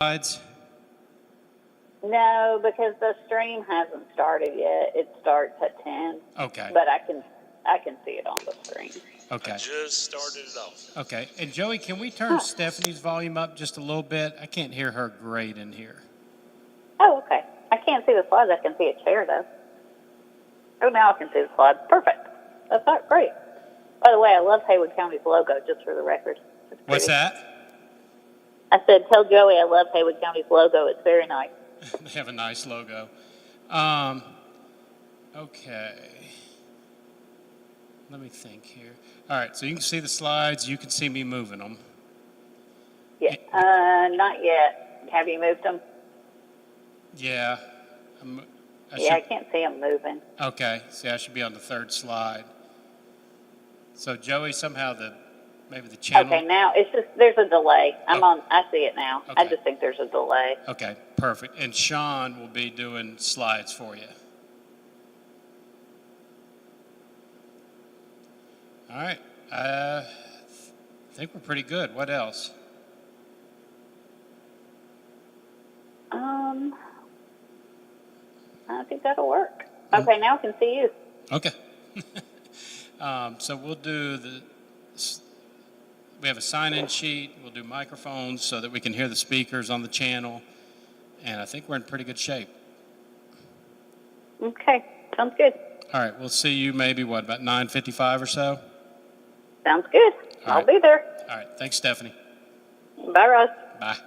Slides? No, because the stream hasn't started yet. It starts at 10. Okay. But I can see it on the screen. Okay. I just started it off. Okay. And Joey, can we turn Stephanie's volume up just a little bit? I can't hear her great in here. Oh, okay. I can't see the slides. I can see a chair, though. Oh, now I can see the slides. Perfect. That's not great. By the way, I love Haywood County's logo, just for the record. What's that? I said, tell Joey I love Haywood County's logo. It's very nice. They have a nice logo. Okay. Let me think here. All right, so you can see the slides. You can see me moving them. Yeah. Not yet. Have you moved them? Yeah. I can't see them moving. Okay. See, I should be on the third slide. So Joey, somehow maybe the channel. Okay, now it's just there's a delay. I see it now. Okay. I just think there's a delay. Okay, perfect. And Sean will be doing slides for you. All right. I think we're pretty good. What else? I think that'll work. Okay, now I can see you. Okay. So we'll do we have a sign-in sheet. We'll do microphones so that we can hear the speakers on the channel. And I think we're in pretty good shape. Okay, sounds good. All right, we'll see you maybe, about 9:55 or so? Sounds good. I'll be there. All right, thanks, Stephanie. Bye, Russ. Bye.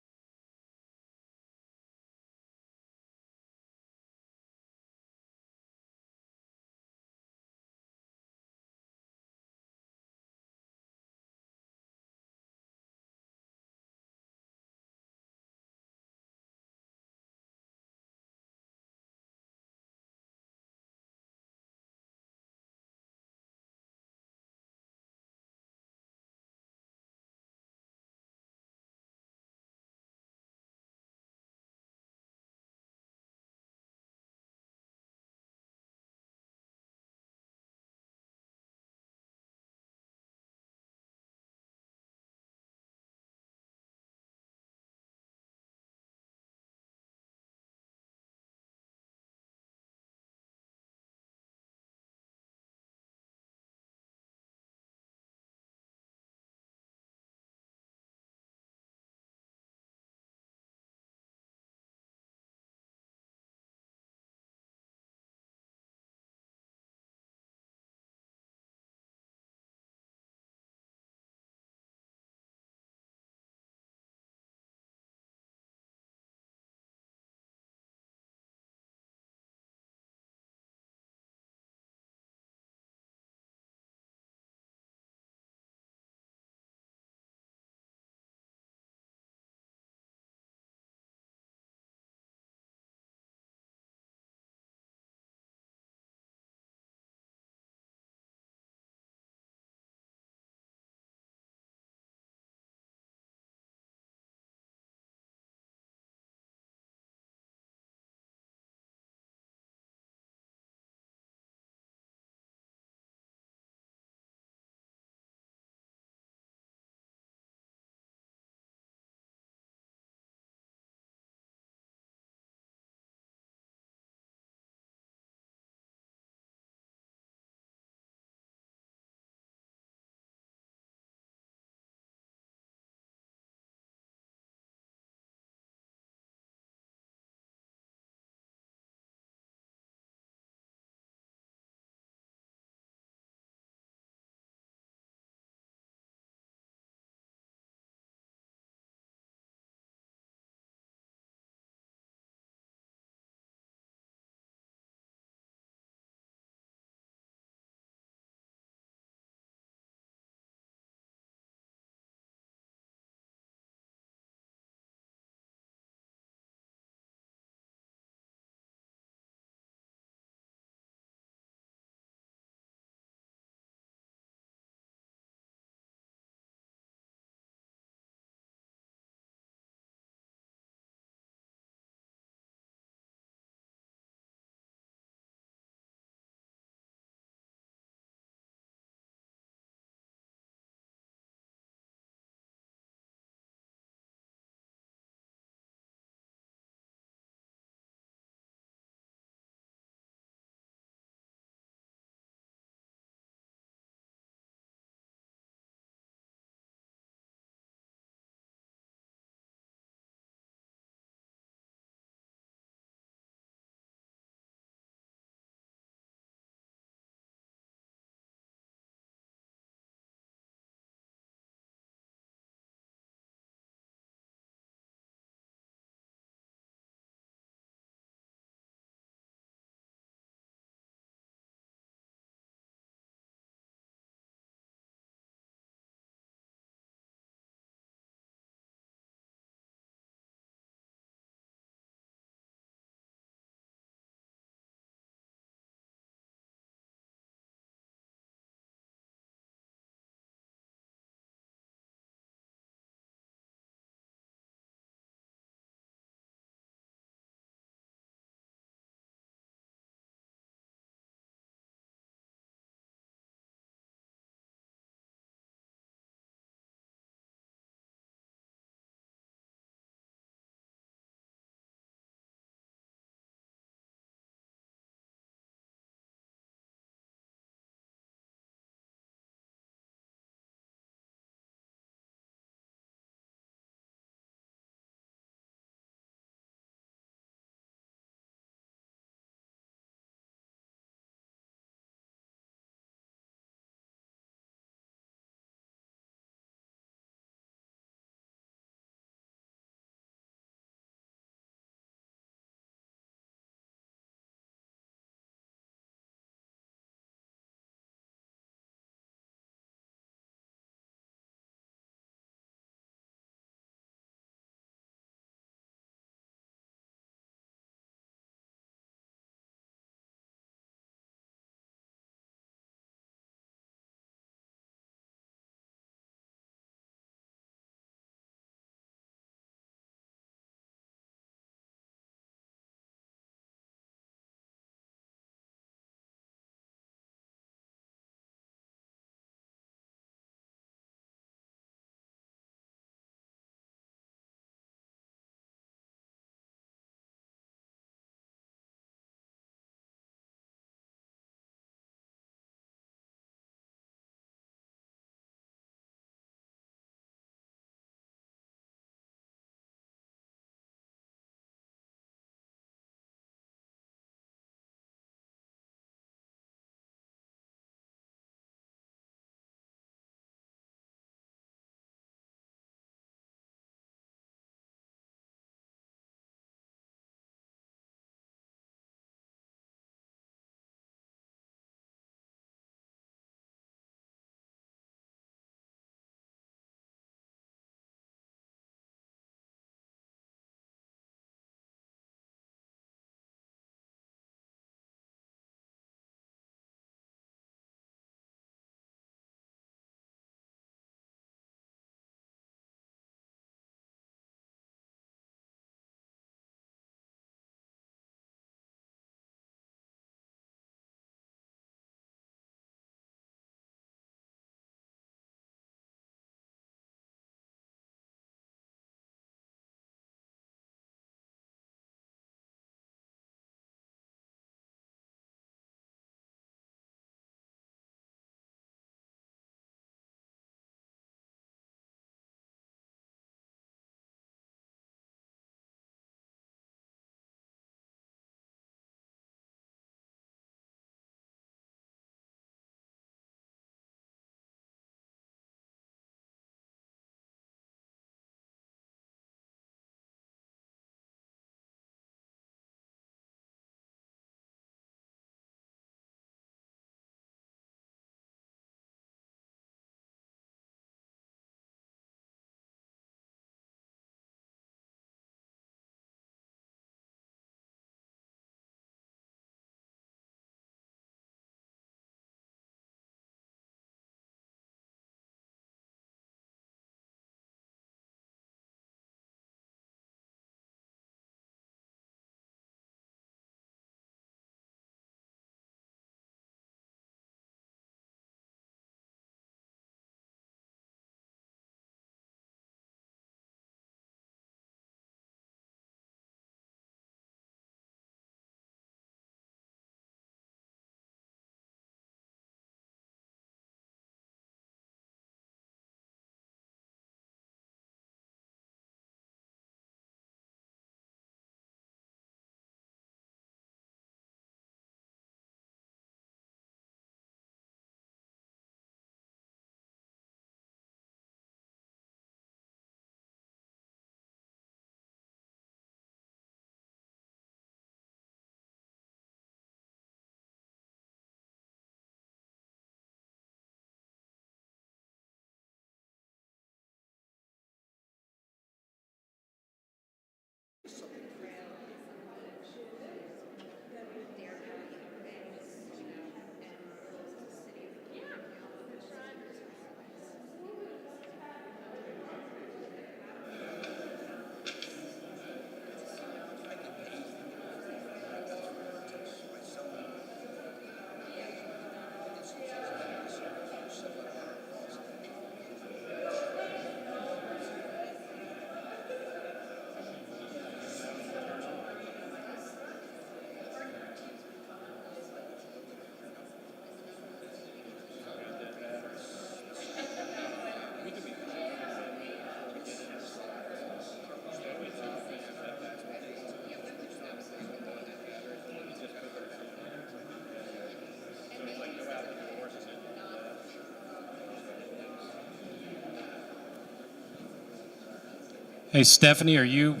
Hey, Stephanie, are you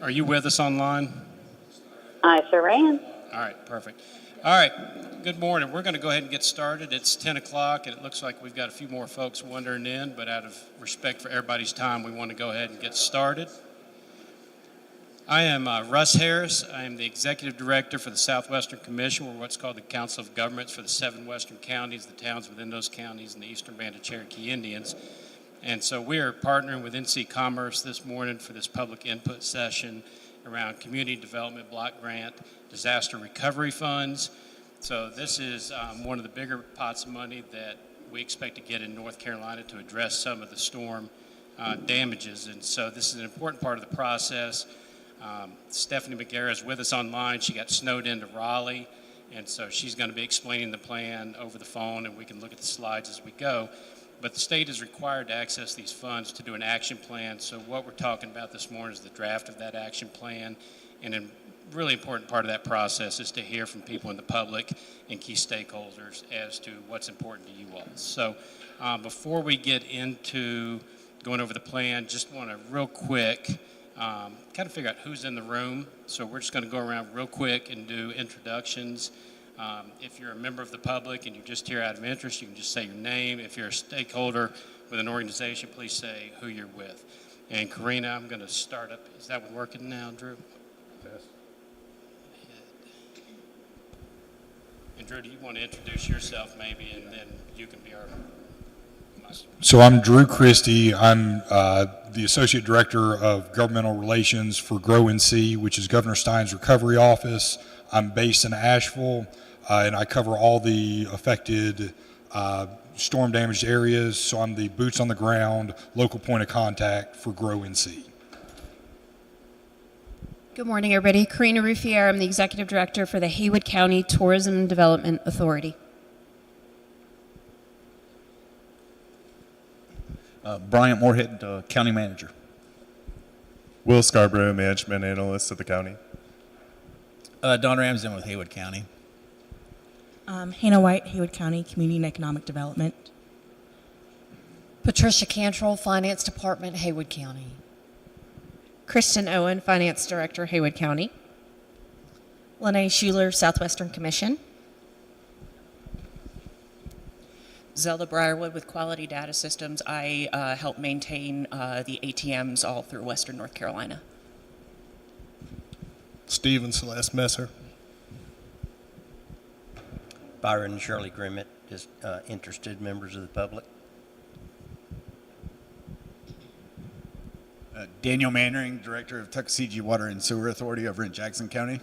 with us online? I sure am. All right, perfect. All right, good morning. We're going to go ahead and get started. It's 10 o'clock, and it looks like we've got a few more folks wandering in, but out of respect for everybody's time, we want to go ahead and get started. I am Russ Harris. I am the Executive Director for the Southwestern Commission, or what's called the Council of Governments for the 7 western counties, the towns within those counties, and the Eastern Band of Cherokee Indians. And so we are partnering with NC Commerce this morning for this public input session around community development block grant, disaster recovery funds. So this is one of the bigger pots of money that we expect to get in North Carolina to address some of the storm damages. And so this is an important part of the process. Stephanie McGarrett is with us online. She got snowed into Raleigh, and so she's going to be explaining the plan over the phone, and we can look at the slides as we go. But the state is required to access these funds to do an action plan. So what we're talking about this morning is the draft of that action plan. And a really important part of that process is to hear from people in the public and key stakeholders as to what's important to you all. So before we get into going over the plan, just want to real quick kind of figure out who's in the room. So we're just going to go around real quick and do introductions. If you're a member of the public and you're just here out of interest, you can just say your name. If you're a stakeholder with an organization, please say who you're with. And Karina, I'm going to start up. Is that one working now, Drew? Yes. And Drew, do you want to introduce yourself maybe, and then you can be our... So I'm Drew Christie. I'm the Associate Director of Governmental Relations for Grow NC, which is Governor Stein's recovery office. I'm based in Asheville, and I cover all the affected storm damaged areas. So I'm the boots on the ground, local point of contact for Grow NC. Good morning, everybody. Karina Ruffier. I'm the Executive Director for the Haywood County Tourism and Development Authority. Bryant Moorhead, County Manager. Will Scarborough, Management Analyst at the county. Don Ramsden with Haywood County. Hannah White, Haywood County Community and Economic Development. Patricia Cantrell, Finance Department, Haywood County. Kristen Owen, Finance Director, Haywood County. Lene Schuler, Southwestern Commission. Zelda Briarwood with Quality Data Systems. I help maintain the ATMs all through Western North Carolina. Steve and Celeste Messer. Byron and Shirley Grimmett, just interested members of the public. Daniel Mannering, Director of Tuckasegee Water and Sewer Authority over in Jackson County.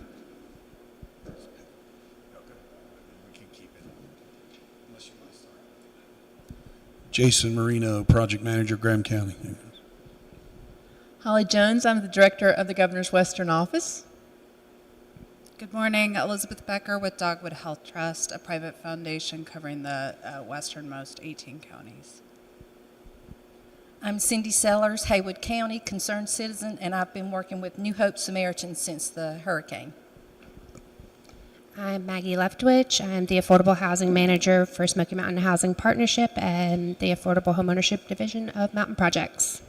Jason Marino, Project Manager, Graham County. Holly Jones. I'm the Director of the Governor's Western Office. Good morning. Elizabeth Becker with Dogwood Health Trust, a private foundation covering the westernmost 18 counties. I'm Cindy Sellers, Haywood County, concerned citizen, and I've been working with New Hope Samaritans since the hurricane. I'm Maggie Leftwich. I'm the Affordable Housing Manager for Smoky Mountain Housing Partnership and the Affordable Homeownership Division of Mountain Projects.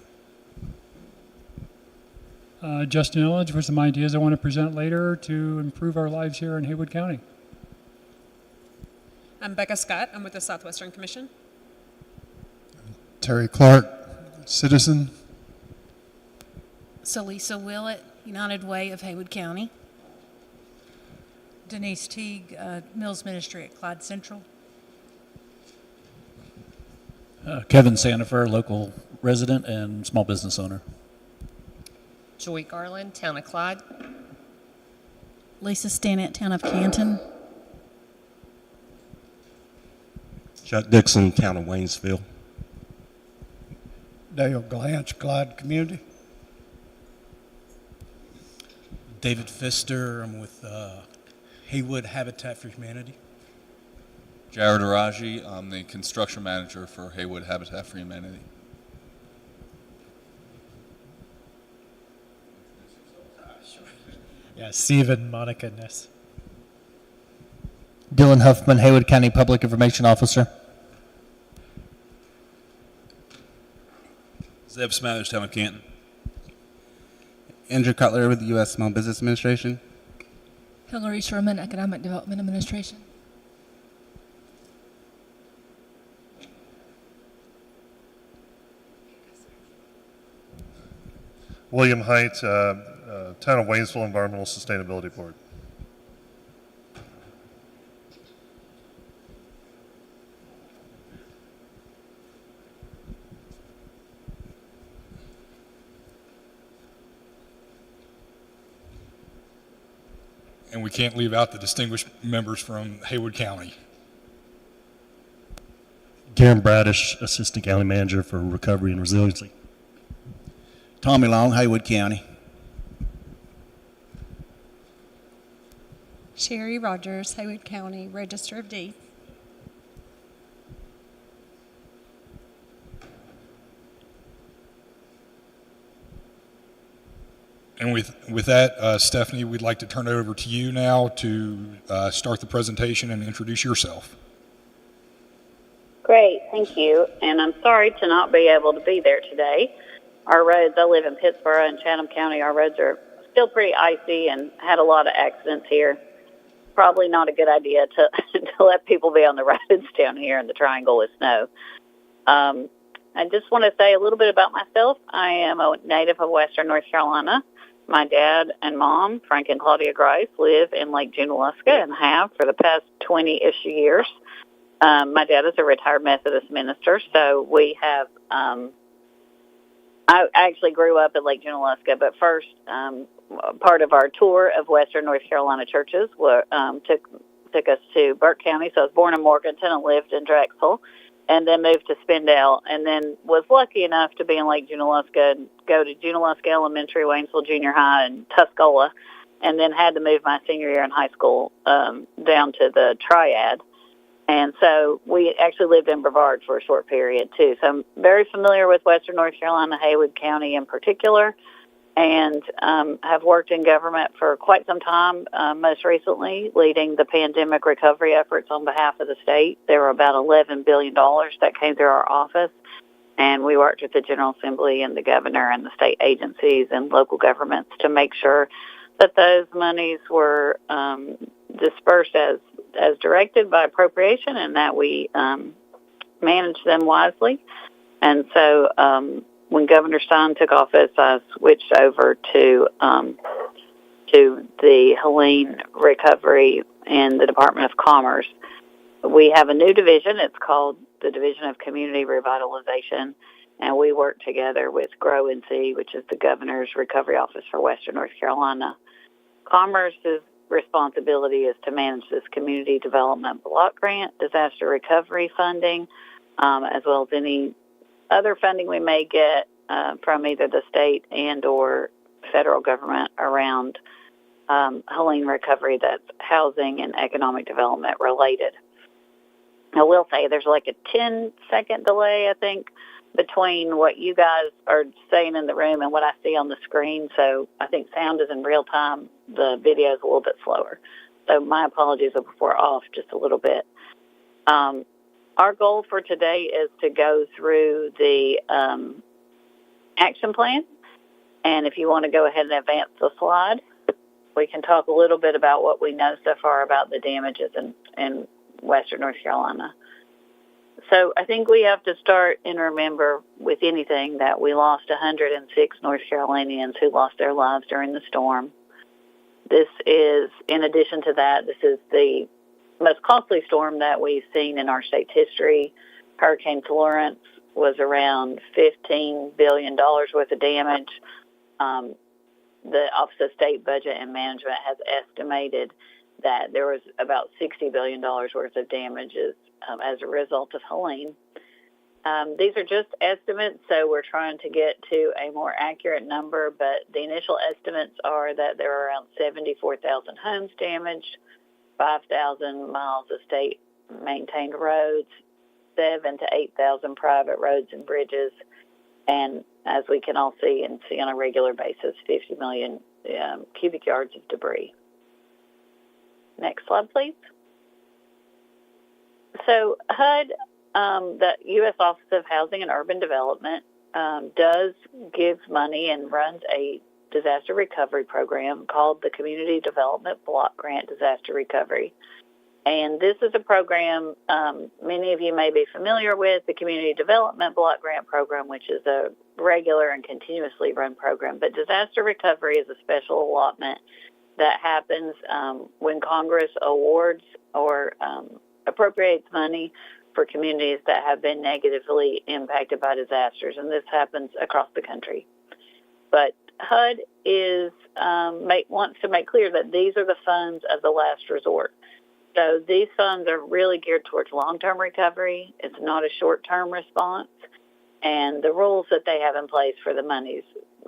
Justin Illage for some ideas I want to present later to improve our lives here in Haywood County. I'm Becca Scott. I'm with the Southwestern Commission. Terry Clark, citizen. Salisa Willett, United Way of Haywood County. Denise Teague, Mills Ministry at Clyde Central. Kevin Sandifer, local resident and small business owner. Joy Garland, Town of Clyde. Lisa Stannett, Town of Canton. Chuck Dixon, Town of Waynesville. Dale Glanch, Clyde Community. David Pfister, I'm with Haywood Habitat for Humanity. Jared Araji, I'm the construction manager for Haywood Habitat for Humanity. Yeah, Stephen Monica Ness. Dylan Huffman, Haywood County Public Information Officer. Zeb Smathers, Town of Canton. Andrew Cutler with the U.S. Small Business Administration. Hillary Sherman, Economic Development Administration. William Height, Town of Waynesville Environmental Sustainability Board. And we can't leave out the distinguished members from Haywood County. Garen Bradish, Assistant County Manager for Recovery and Resiliency. Tommy Long, Haywood County. Sherry Rogers, Haywood County Register of Deeds. And with that, Stephanie, we'd like to turn it over to you now to start the presentation and introduce yourself. Great, thank you. And I'm sorry to not be able to be there today. Our roads, I live in Pittsburgh and Chatham County, our roads are still pretty icy and had a lot of accidents here. Probably not a good idea to let people be on the roads down here in the Triangle with snow. I just want to say a little bit about myself. I am a native of Western North Carolina. My dad and mom, Frank and Claudia Grice, live in Lake Junaluska and have for the past 20-ish years. My dad is a retired Methodist minister, so we have, I actually grew up in Lake Junaluska, but first part of our tour of Western North Carolina churches took us to Burke County. So I was born in Morganton and lived in Drexel, and then moved to Spindale, and then was lucky enough to be in Lake Junaluska and go to Junaluska Elementary, Waynesville Junior High, and Tuscola, and then had to move my senior year in high school down to the Triad. And so we actually lived in Brevard for a short period, too. So I'm very familiar with Western North Carolina, Haywood County in particular, and have worked in government for quite some time, most recently leading the pandemic recovery efforts on behalf of the state. There were about $11 billion that came through our office, and we worked with the General Assembly and the governor and the state agencies and local governments to make sure that those monies were dispersed as directed by appropriation and that we managed them wisely. And so when Governor Stein took office, I switched over to the Helene Recovery in the Department of Commerce. We have a new division. It's called the Division of Community Revitalization, and we work together with Grow and See, which is the Governor's Recovery Office for Western North Carolina. Commerce's responsibility is to manage this community development block grant, disaster recovery funding, as well as any other funding we may get from either the state and or federal government around Helene recovery that's housing and economic development related. I will say there's like a 10-second delay, I think, between what you guys are saying in the room and what I see on the screen. So I think sound is in real time. The video is a little bit slower. So my apologies if we're off just a little bit. Our goal for today is to go through the action plan. And if you want to go ahead and advance the slide, we can talk a little bit about what we know so far about the damages in Western North Carolina. So I think we have to start and remember with anything that we lost 106 North Carolinians who lost their lives during the storm. This is, in addition to that, this is the most costly storm that we've seen in our state's history. Hurricane Florence was around $15 billion worth of damage. The Office of State Budget and Management has estimated that there was about $60 billion worth of damages as a result of Helene. These are just estimates, so we're trying to get to a more accurate number, but the initial estimates are that there are around 74,000 homes damaged, 5,000 miles of state-maintained roads, 7,000 to 8,000 private roads and bridges, and as we can all see and see on a regular basis, 50 million cubic yards of debris. Next slide, please. So HUD, the U.S. Office of Housing and Urban Development, does give money and runs a disaster recovery program called the Community Development Block Grant Disaster Recovery. And this is a program many of you may be familiar with, the Community Development Block Grant Program, which is a regular and continuously run program. But disaster recovery is a special allotment that happens when Congress awards or appropriates money for communities that have been negatively impacted by disasters. And this happens across the country. But HUD wants to make clear that these are the funds of the last resort. So these funds are really geared towards long-term recovery. It's not a short-term response. And the rules that they have in place for the monies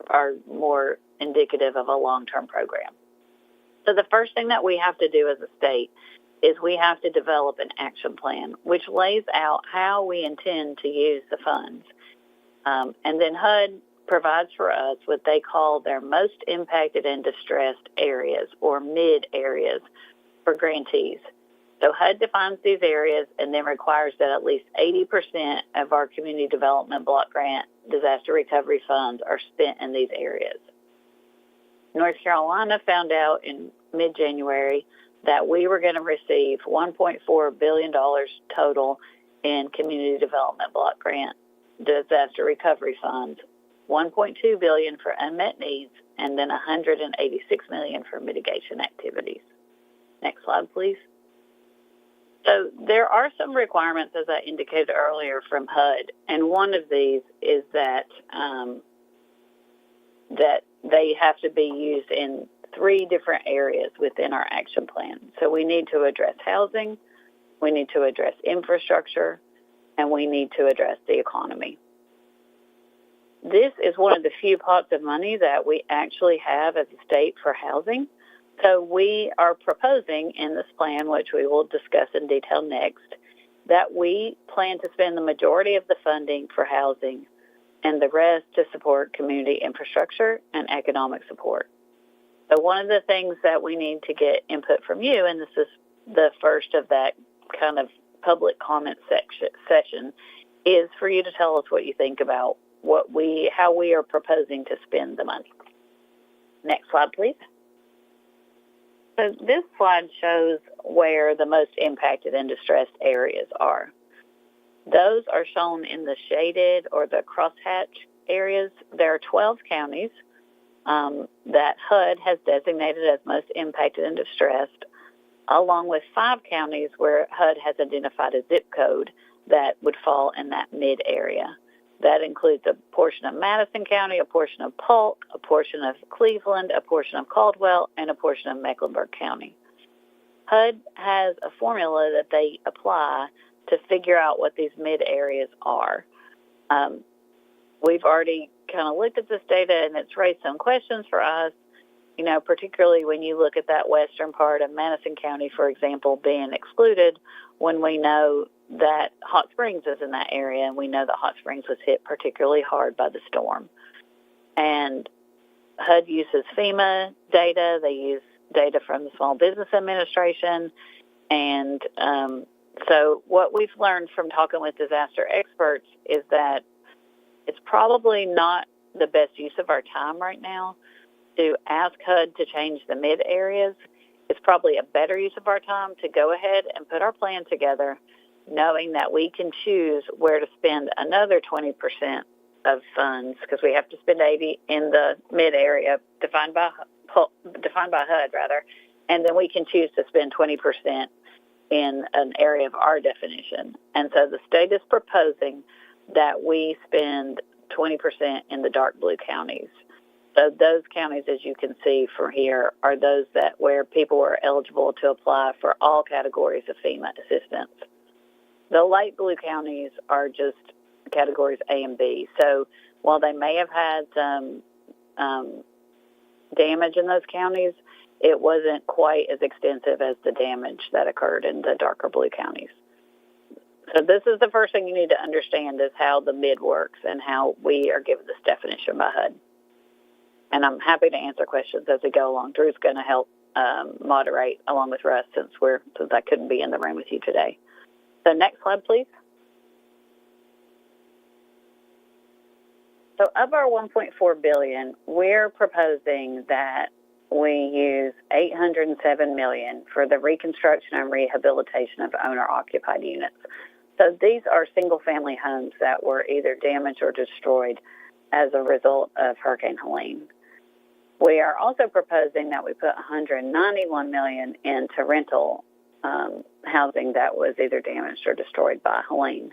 are more indicative of a long-term program. So the first thing that we have to do as a state is we have to develop an action plan, which lays out how we intend to use the funds. And then HUD provides for us what they call their most impacted and distressed areas, or mid areas, for grantees. So HUD defines these areas and then requires that at least 80% of our Community Development Block Grant disaster recovery funds are spent in these areas. North Carolina found out in mid-January that we were going to receive $1.4 billion total in Community Development Block Grant disaster recovery funds, $1.2 billion for unmet needs, and then $186 million for mitigation activities. Next slide, please. So there are some requirements, as I indicated earlier, from HUD, and one of these is that that they have to be used in 3 different areas within our action plan. So we need to address housing, we need to address infrastructure, and we need to address the economy. This is one of the few pots of money that we actually have as a state for housing. So we are proposing in this plan, which we will discuss in detail next, that we plan to spend the majority of the funding for housing and the rest to support community infrastructure and economic support. So one of the things that we need to get input from you, and this is the first of that kind of public comment session, is for you to tell us what you think about how we are proposing to spend the money. Next slide, please. So this slide shows where the most impacted and distressed areas are. Those are shown in the shaded or the crosshatch areas. There are 12 counties that HUD has designated as most impacted and distressed, along with 5 counties where HUD has identified a zip code that would fall in that mid area. That includes a portion of Madison County, a portion of Polk, a portion of Cleveland, a portion of Caldwell, and a portion of Mecklenburg County. HUD has a formula that they apply to figure out what these mid areas are. We've already kind of looked at this data, and it's raised some questions for us, particularly when you look at that western part of Madison County, for example, being excluded when we know that Hot Springs is in that area, and we know that Hot Springs was hit particularly hard by the storm. And HUD uses FEMA data. They use data from the Small Business Administration. And so what we've learned from talking with disaster experts is that it's probably not the best use of our time right now to ask HUD to change the mid areas. It's probably a better use of our time to go ahead and put our plan together, knowing that we can choose where to spend another 20% of funds, because we have to spend 80 in the mid area defined by HUD rather, and then we can choose to spend 20% in an area of our definition. And so the state is proposing that we spend 20% in the dark blue counties. So those counties, as you can see from here, are those where people are eligible to apply for all categories of FEMA assistance. The light blue counties are just categories A and B. So while they may have had some damage in those counties, it wasn't quite as extensive as the damage that occurred in the darker blue counties. So this is the first thing you need to understand, is how the mid works and how we are given this definition by HUD. And I'm happy to answer questions as we go along. Drew's going to help moderate along with Russ since I couldn't be in the room with you today. So next slide, please. So of our $1.4 billion, we're proposing that we use $807 million for the reconstruction and rehabilitation of owner-occupied units. So these are single-family homes that were either damaged or destroyed as a result of Hurricane Helene. We are also proposing that we put $191 million into rental housing that was either damaged or destroyed by Helene.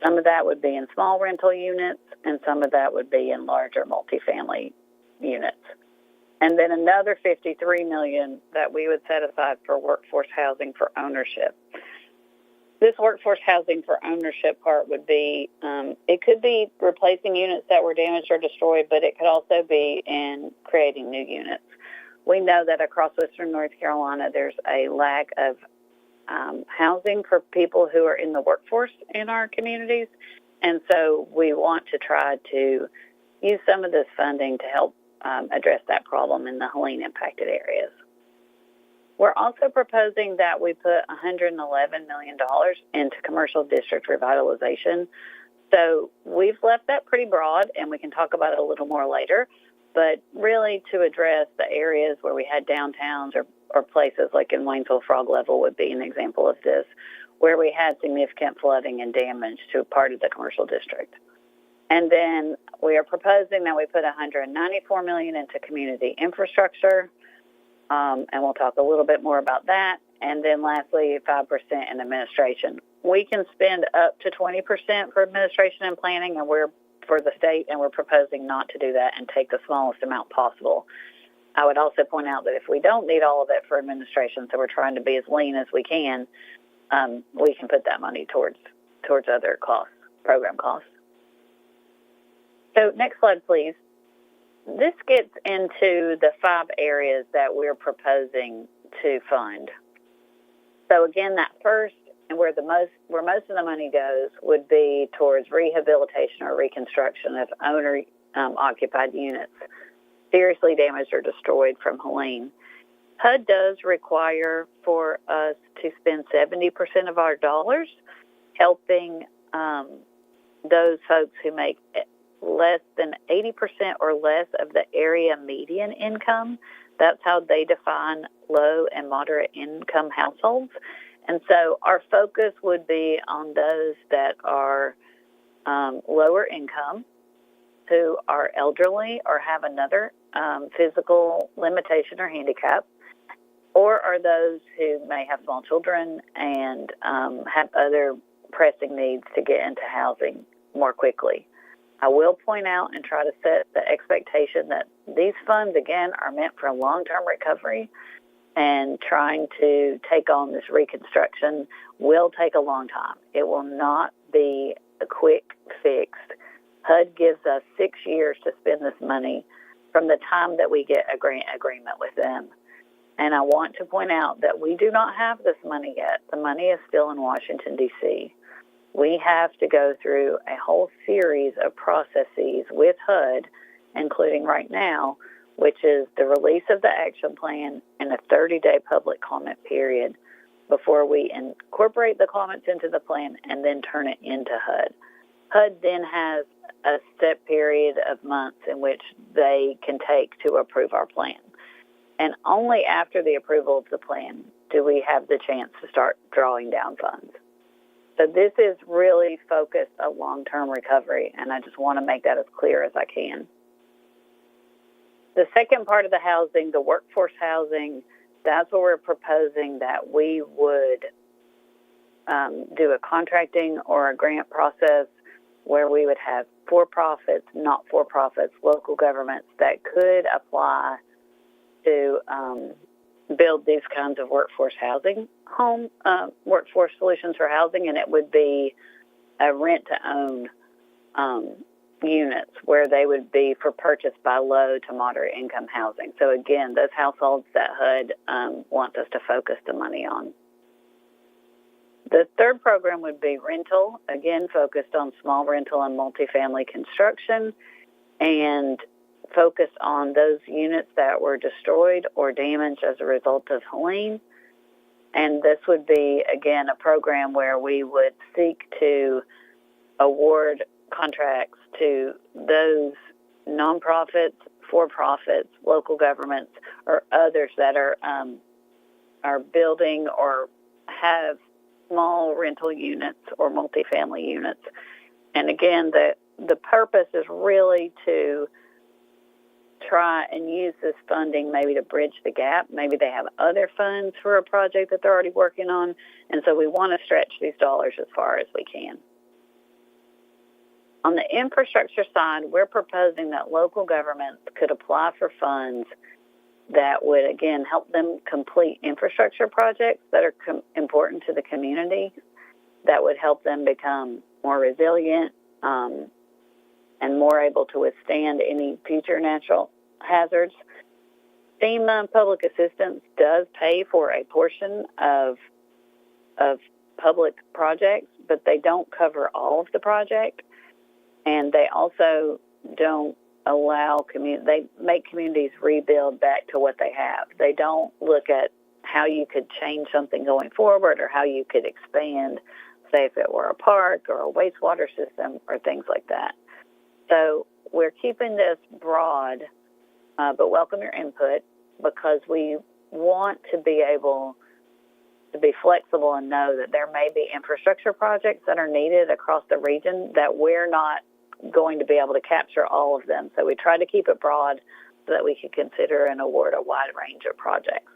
Some of that would be in small rental units, and some of that would be in larger multifamily units. And then another $53 million that we would set aside for workforce housing for ownership. This workforce housing for ownership part would be, it could be replacing units that were damaged or destroyed, but it could also be in creating new units. We know that across Western North Carolina, there's a lack of housing for people who are in the workforce in our communities. And so we want to try to use some of this funding to help address that problem in the Helene impacted areas. We're also proposing that we put $111 million into commercial district revitalization. So we've left that pretty broad, and we can talk about it a little more later, but really to address the areas where we had downtowns or places like in Waynesville, Frog Level would be an example of this, where we had significant flooding and damage to a part of the commercial district. And then we are proposing that we put $194 million into community infrastructure, and we'll talk a little bit more about that. And then lastly, 5% in administration. We can spend up to 20% for administration and planning, and we're for the state, and we're proposing not to do that and take the smallest amount possible. I would also point out that if we don't need all of it for administration, so we're trying to be as lean as we can put that money towards other costs, program costs. So next slide, please. This gets into the 5 areas that we're proposing to fund. So again, that first, and where most of the money goes, would be towards rehabilitation or reconstruction of owner-occupied units seriously damaged or destroyed from Helene. HUD does require for us to spend 70% of our dollars helping those folks who make less than 80% or less of the area median income. That's how they define low and moderate income households. And so our focus would be on those that are lower income, who are elderly or have another physical limitation or handicap, or are those who may have small children and have other pressing needs to get into housing more quickly. I will point out and try to set the expectation that these funds, again, are meant for long-term recovery, and trying to take on this reconstruction will take a long time. It will not be a quick fix. HUD gives us 6 years to spend this money from the time that we get a grant agreement with them. And I want to point out that we do not have this money yet. The money is still in Washington, D.C. We have to go through a whole series of processes with HUD, including right now, which is the release of the action plan and a 30-day public comment period before we incorporate the comments into the plan and then turn it into HUD. HUD then has a set period of months in which they can take to approve our plan. And only after the approval of the plan do we have the chance to start drawing down funds. So this is really focused on long-term recovery, and I just want to make that as clear as I can. The second part of the housing, the workforce housing, that's where we're proposing that we would do a contracting or a grant process where we would have for-profits, not-for-profits, local governments that could apply to build these kinds of workforce housing, workforce solutions for housing, and it would be a rent-to-own units where they would be for purchase by low to moderate income housing. So again, those households that HUD wants us to focus the money on. The third program would be rental, again focused on small rental and multifamily construction, and focused on those units that were destroyed or damaged as a result of Helene. And this would be, again, a program where we would seek to award contracts to those nonprofits, for-profits, local governments, or others that are building or have small rental units or multifamily units. And again, the purpose is really to try and use this funding maybe to bridge the gap. Maybe they have other funds for a project that they're already working on, and so we want to stretch these dollars as far as we can. On the infrastructure side, we're proposing that local governments could apply for funds that would, again, help them complete infrastructure projects that are important to the community, that would help them become more resilient and more able to withstand any future natural hazards. FEMA public assistance does pay for a portion of public projects, but they don't cover all of the project, and they also don't allow they make communities rebuild back to what they have. They don't look at how you could change something going forward or how you could expand, say if it were a park or a wastewater system or things like that. So we're keeping this broad, but welcome your input, because we want to be able to be flexible and know that there may be infrastructure projects that are needed across the region that we're not going to be able to capture all of them. So we try to keep it broad so that we can consider and award a wide range of projects.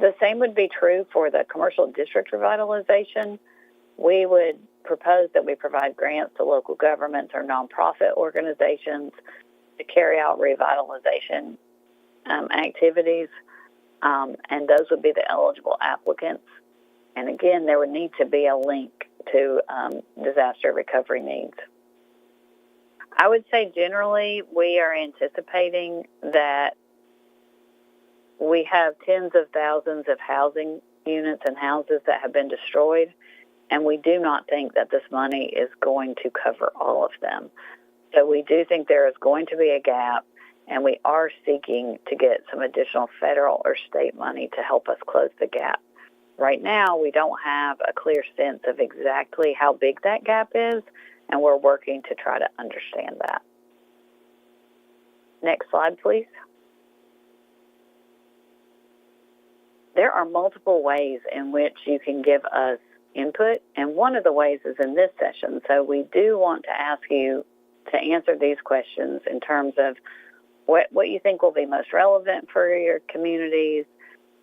The same would be true for the commercial district revitalization. We would propose that we provide grants to local governments or nonprofit organizations to carry out revitalization activities, and those would be the eligible applicants. And again, there would need to be a link to disaster recovery needs. I would say generally we are anticipating that we have tens of thousands of housing units and houses that have been destroyed, and we do not think that this money is going to cover all of them. So we do think there is going to be a gap, and we are seeking to get some additional federal or state money to help us close the gap. Right now, we don't have a clear sense of exactly how big that gap is, and we're working to try to understand that. Next slide, please. There are multiple ways in which you can give us input, and one of the ways is in this session. So we do want to ask you to answer these questions in terms of what you think will be most relevant for your communities.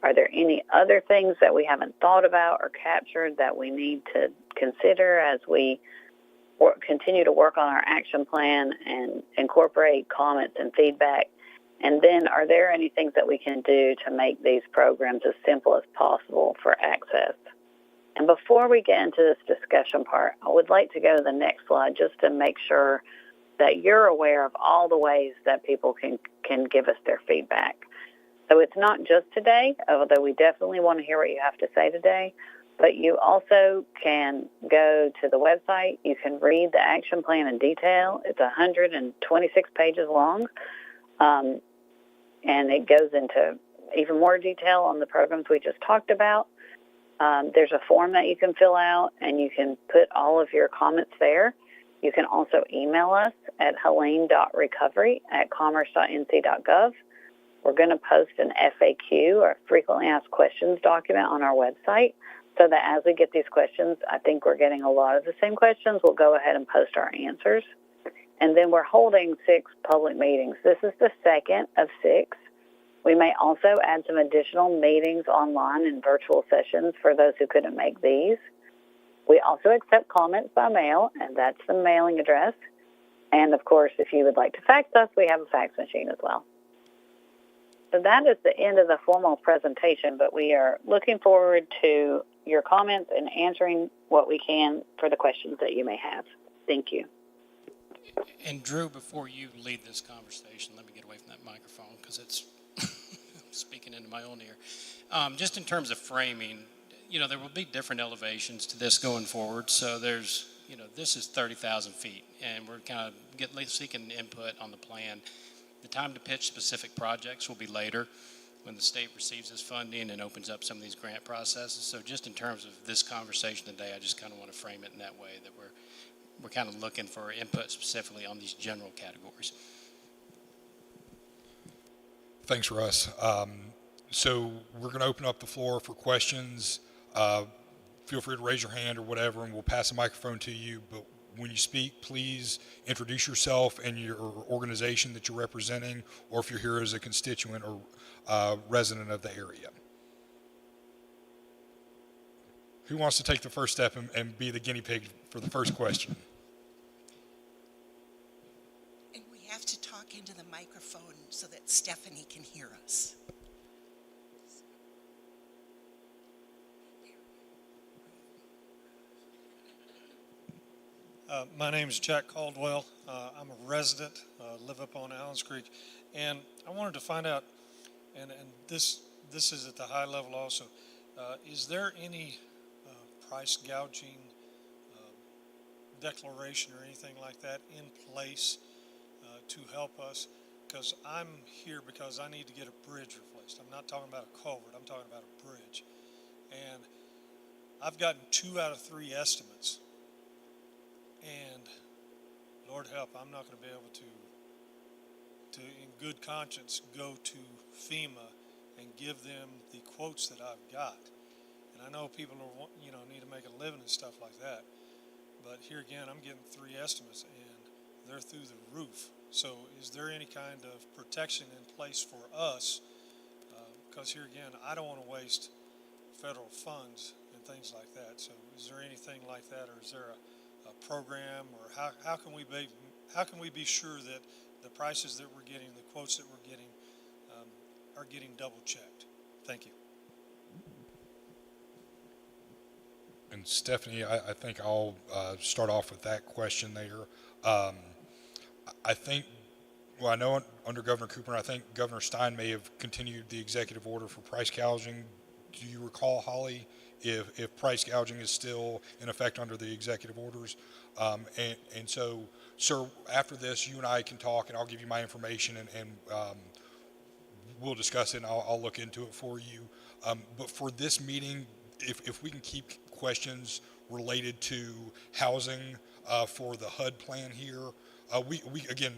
Are there any other things that we haven't thought about or captured that we need to consider as we continue to work on our action plan and incorporate comments and feedback? And then are there any things that we can do to make these programs as simple as possible for access? And before we get into this discussion part, I would like to go to the next slide just to make sure that you're aware of all the ways that people can give us their feedback. So it's not just today, although we definitely want to hear what you have to say today, but you also can go to the website. You can read the action plan in detail. It's 126 pages long, and it goes into even more detail on the programs we just talked about. There's a form that you can fill out, and you can put all of your comments there. You can also email us at helene.recovery@commerce.nc.gov. We're going to post an FAQ, or frequently asked questions document, on our website, so that as we get these questions, I think we're getting a lot of the same questions. We'll go ahead and post our answers. And then we're holding 6 public meetings. This is the second of 6. We may also add some additional meetings online and virtual sessions for those who couldn't make these. We also accept comments by mail, and that's the mailing address. And of course, if you would like to fax us, we have a fax machine as well. So that is the end of the formal presentation, but we are looking forward to your comments and answering what we can for the questions that you may have. Thank you. And Drew, before you lead this conversation, let me get away from that microphone because it's speaking into my own ear. Just in terms of framing, there will be different elevations to this going forward. So there's, this is 30,000 feet, and we're kind of seeking input on the plan. The time to pitch specific projects will be later when the state receives this funding and opens up some of these grant processes. So just in terms of this conversation today, I just kind of want to frame it in that way, that we're we're kind of looking for input specifically on these general categories. Thanks, Russ. So we're going to open up the floor for questions. Feel free to raise your hand or whatever, and we'll pass the microphone to you. But when you speak, please introduce yourself and your organization that you're representing, or if you're here as a constituent or resident of the area. Who wants to take the first step and be the guinea pig for the first question? And we have to talk into the microphone so that Stephanie can hear us. My name is Jack Caldwell. I'm a resident, live up on Allens Creek, and I wanted to find out, and this is at the high level also, is there any price gouging declaration or anything like that in place to help us? Because I'm here because I need to get a bridge replaced. I'm not talking about a culvert, I'm talking about a bridge. And I've gotten 2 out of 3 estimates. And Lord help, I'm not going to be able to in good conscience go to FEMA and give them the quotes that I've got. And I know people are, need to make a living and stuff like that. But here again, I'm getting 3 estimates and they're through the roof. So is there any kind of protection in place for us? Because here again, I don't want to waste federal funds and things like that. So is there anything like that, or is there a program, or how can we be sure that the prices that we're getting, the quotes that we're getting, are getting double checked? Thank you. And Stephanie, I think I'll start off with that question there. I think, well, I know under Governor Cooper, I think Governor Stein may have continued the executive order for price gouging. Do you recall, Holly, if price gouging is still in effect under the executive orders? And so, sir, after this, you and I can talk, and I'll give you my information, and we'll discuss it, and I'll look into it for you. But for this meeting, if we can keep questions related to housing for the HUD plan here, we again,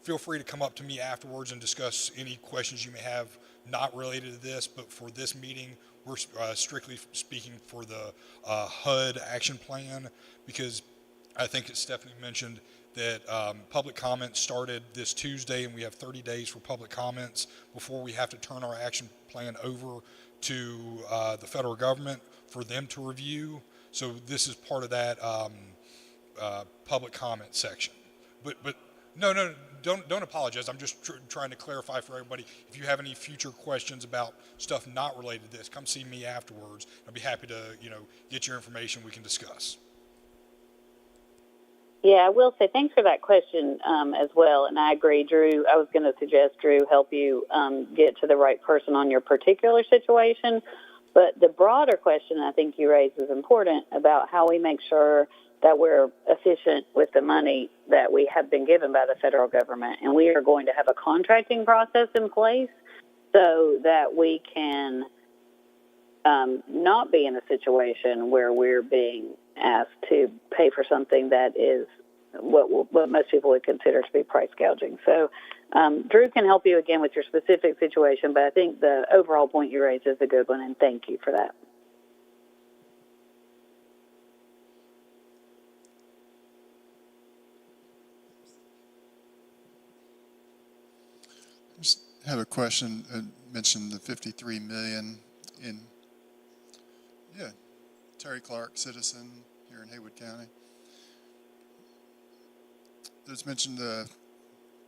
feel free to come up to me afterwards and discuss any questions you may have not related to this. But for this meeting, we're strictly speaking for the HUD action plan, because I think as Stephanie mentioned that public comment started this Tuesday, and we have 30 days for public comments before we have to turn our action plan over to the federal government for them to review. So this is part of that public comment section. But no, don't apologize. I'm just trying to clarify for everybody. If you have any future questions about stuff not related to this, come see me afterwards. I'll be happy to get your information. We can discuss. Yeah, I will say thanks for that question as well. And I agree, Drew. I was going to suggest Drew help you get to the right person on your particular situation. But the broader question I think you raised is important about how we make sure that we're efficient with the money that we have been given by the federal government. And we are going to have a contracting process in place so that we can not be in a situation where we're being asked to pay for something that is what most people would consider to be price gouging. So Drew can help you again with your specific situation, but I think the overall point you raised is a good one, and thank you for that. Just have a question. Mentioned the $53 million in, Terry Clark, citizen here in Haywood County. There's mentioned the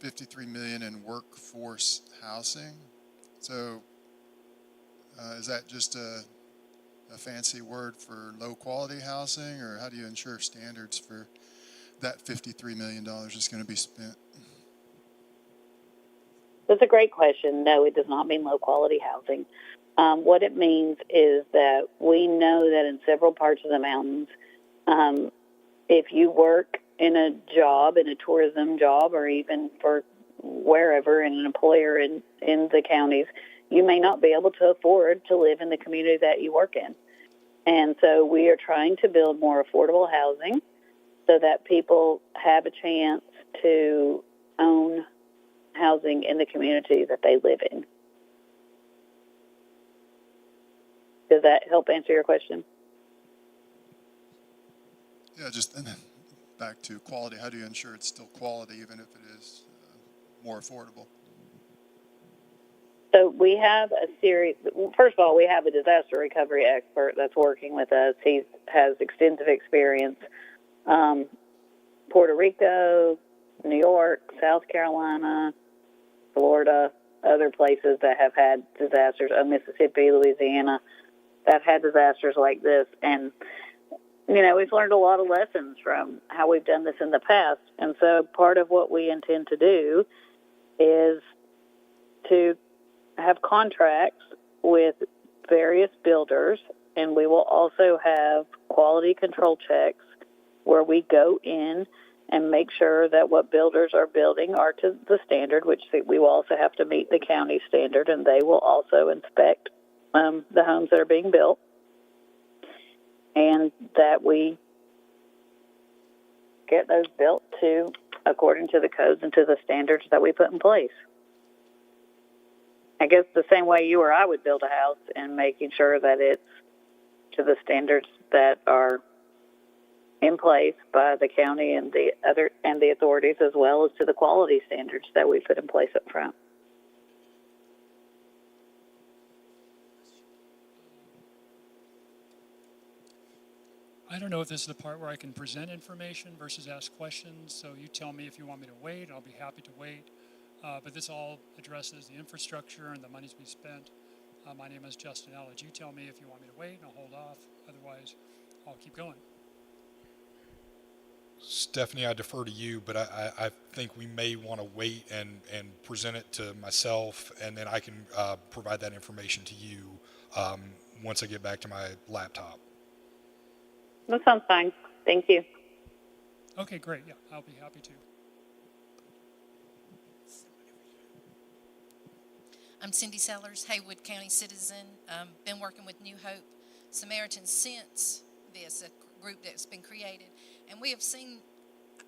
$53 million in workforce housing. So is that just a fancy word for low quality housing, or how do you ensure standards for that $53 million is going to be spent? That's a great question. No, it does not mean low quality housing. What it means is that we know that in several parts of the mountains, if you work in a job, in a tourism job, or even for wherever in an employer in the counties, you may not be able to afford to live in the community that you work in. And so we are trying to build more affordable housing so that people have a chance to own housing in the community that they live in. Does that help answer your question? Yeah, just back to quality. How do you ensure it's still quality even if it is more affordable? So we have a series. First of all, we have a disaster recovery expert that's working with us. He has extensive experience. Puerto Rico, New York, South Carolina, Florida, other places that have had disasters, Mississippi, Louisiana, that have had disasters like this. And, you know, we've learned a lot of lessons from how we've done this in the past. And so part of what we intend to do is to have contracts with various builders, and we will also have quality control checks where we go in and make sure that what builders are building are to the standard, which we will also have to meet the county standard, and they will also inspect the homes that are being built, and that we get those built to according to the codes and to the standards that we put in place. I guess the same way you or I would build a house, and making sure that it's to the standards that are in place by the county and the authorities, as well as to the quality standards that we put in place up front. I don't know if this is the part where I can present information versus ask questions, so you tell me if you want me to wait. I'll be happy to wait. But this all addresses the infrastructure and the money to be spent. My name is Justin Elledge. You tell me if you want me to wait, and I'll hold off. Otherwise, I'll keep going. Stephanie, I defer to you, but I think we may want to wait and present it to myself, and then I can provide that information to you once I get back to my laptop. That sounds fine. Thank you. Okay, great. Yeah, I'll be happy to. I'm Cindy Sellers, Haywood County citizen. Been working with New Hope Samaritans since this, a group that's been created. And we have seen,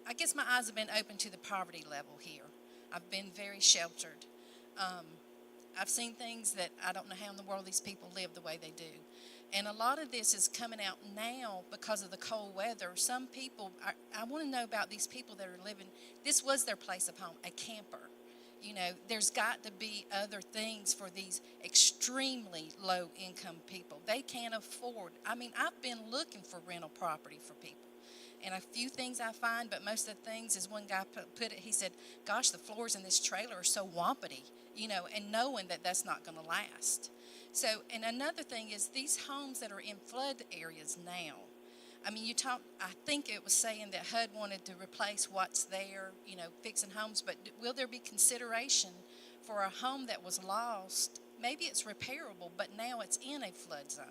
I guess my eyes have been open to the poverty level here. I've been very sheltered. I've seen things that I don't know how in the world these people live the way they do. And a lot of this is coming out now because of the cold weather. Some people, I want to know about these people that are living, this was their place of home, a camper. You know, there's got to be other things for these extremely low-income people. They can't afford. I mean, I've been looking for rental property for people. And a few things I find, but most of the things, as one guy put it, he said, gosh, the floors in this trailer are so wampity, you know, and knowing that that's not going to last. So, and another thing is these homes that are in flood areas now, I mean, I think it was saying that HUD wanted to replace what's there, you know, fixing homes, but will there be consideration for a home that was lost? Maybe it's repairable, but now it's in a flood zone.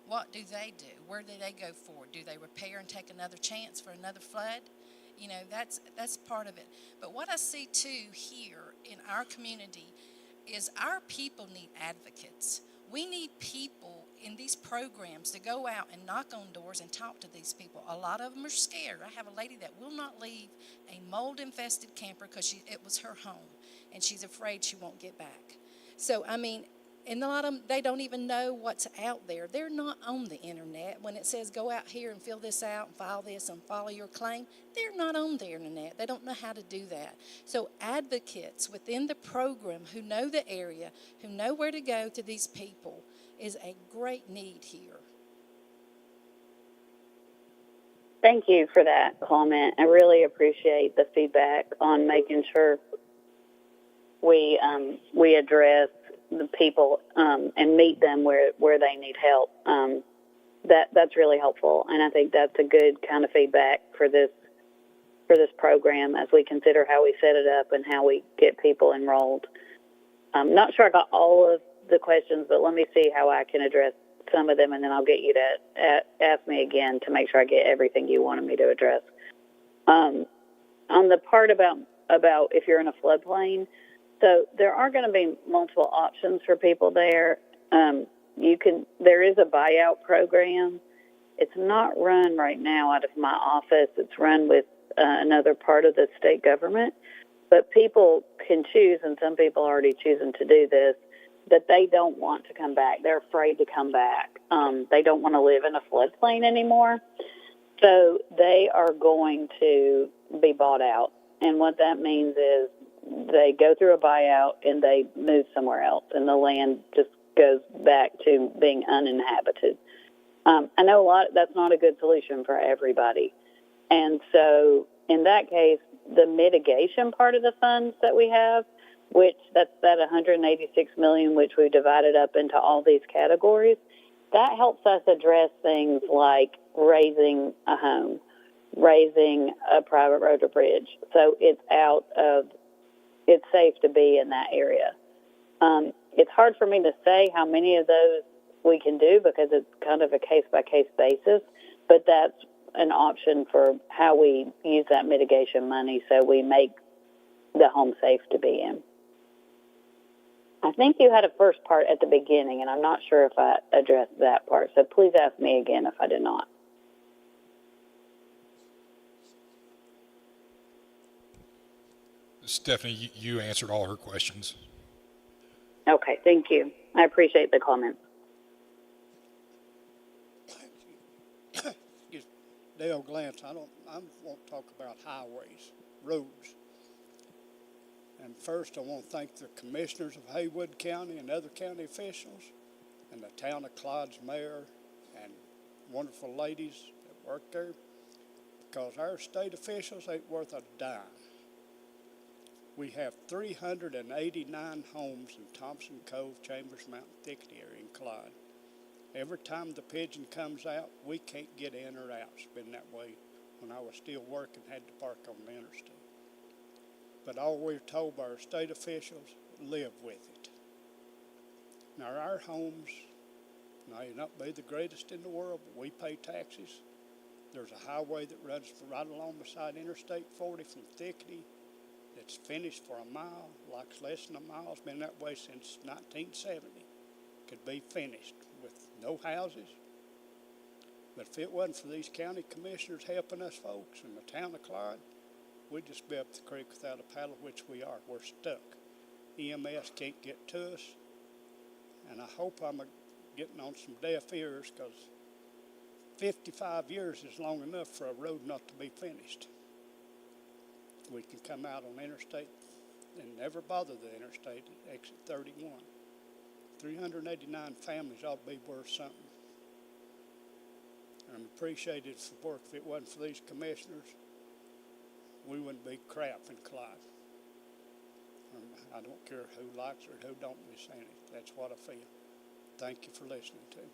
What do they do? Where do they go forward? Do they repair and take another chance for another flood? You know, that's part of it. But what I see, too, here in our community is our people need advocates. We need people in these programs to go out and knock on doors and talk to these people. A lot of them are scared. I have a lady that will not leave a mold-infested camper because it was her home, and she's afraid she won't get back. So, I mean, and a lot of them, they don't even know what's out there. They're not on the internet. When it says go out here and fill this out and file this and follow your claim, they're not on the internet. They don't know how to do that. So advocates within the program who know the area, who know where to go to these people, is a great need here. Thank you for that comment. I really appreciate the feedback on making sure we address the people and meet them where they need help. That's really helpful, and I think that's a good kind of feedback for this program as we consider how we set it up and how we get people enrolled. I'm not sure I got all of the questions, but let me see how I can address some of them, and then I'll get you to ask me again to make sure I get everything you wanted me to address. On the part about if you're in a floodplain, so there are going to be multiple options for people there. There is a buyout program It's not run right now out of my office. It's run with another part of the state government. But people can choose, and some people are already choosing to do this, that they don't want to come back. They're afraid to come back. They don't want to live in a floodplain anymore. So they are going to be bought out. And what that means is they go through a buyout and they move somewhere else, and the land just goes back to being uninhabited. I know that's not a good solution for everybody. And so in that case, the mitigation part of the funds that we have, which that's that $186 million, which we divided up into all these categories, that helps us address things like raising a home, raising a private road or bridge. So it's safe to be in that area. It's hard for me to say how many of those we can do because it's kind of a case-by-case basis, but that's an option for how we use that mitigation money so we make the home safe to be in. I think you had a first part at the beginning, and I'm not sure if I addressed that part, so please ask me again if I did not. Stephanie, you answered all her questions. Okay, thank you. I appreciate the comments. Dale Glantz, I won't talk about highways, roads. And first, I want to thank the commissioners of Haywood County and other county officials, and the town of Clyde's mayor and wonderful ladies that work there, because our state officials ain't worth a dime. We have 389 homes in Thompson Cove, Chambers Mountain, Thicket area in Clyde. Every time the pigeon comes out, we can't get in or out. It's been that way when I was still working, had to park on the interstate. But all we're told by our state officials, live with it. Now our homes may not be the greatest in the world, but we pay taxes. There's a highway that runs right along beside Interstate 40 from Thickety. It's finished for a mile, like less than a mile. It's been that way since 1970. Could be finished with no houses. But if it wasn't for these county commissioners helping us folks in the town of Clyde, we'd just be up the creek without a paddle, which we are. We're stuck. EMS can't get to us. And I hope I'm getting on some deaf ears, because 55 years is long enough for a road not to be finished. We can come out on interstate and never bother the interstate at exit 31. 389 families ought to be worth something. I'm appreciated for work. If it wasn't for these commissioners, we wouldn't be crap in Clyde. I don't care who likes it or who don't be saying it. That's what I feel. Thank you for listening to me.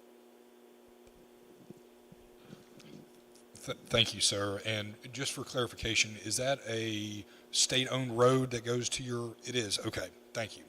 Thank you, sir. And just for clarification, is that a state-owned road that goes to your? It is. Okay. Thank you.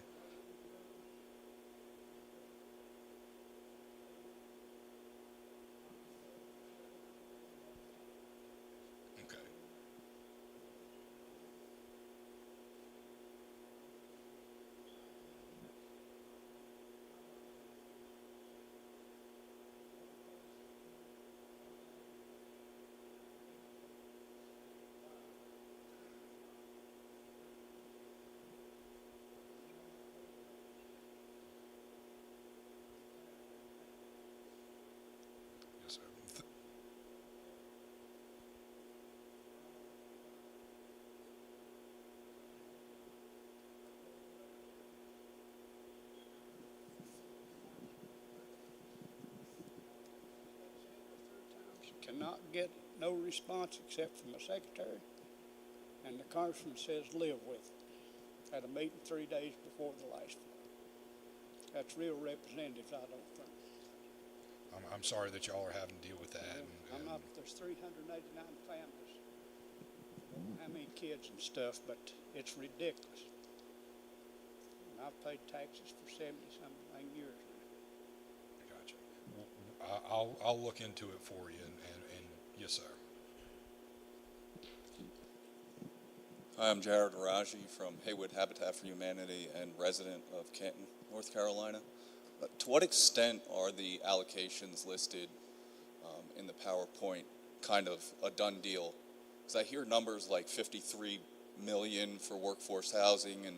Cannot get no response except from the secretary, and the congressman says live with it. Had a meeting 3 days before the last one. That's real representatives, I don't think. I'm sorry that y'all are having to deal with that. I'm not. There's 389 families. How many kids and stuff, but it's ridiculous. And I've paid taxes for 70-something years now. Gotcha. I'll look into it for you, and yes, sir. Hi, I'm Jared Araji from Haywood Habitat for Humanity and resident of Canton, North Carolina. To what extent are the allocations listed in the PowerPoint kind of a done deal? Because I hear numbers like 53 million for workforce housing, and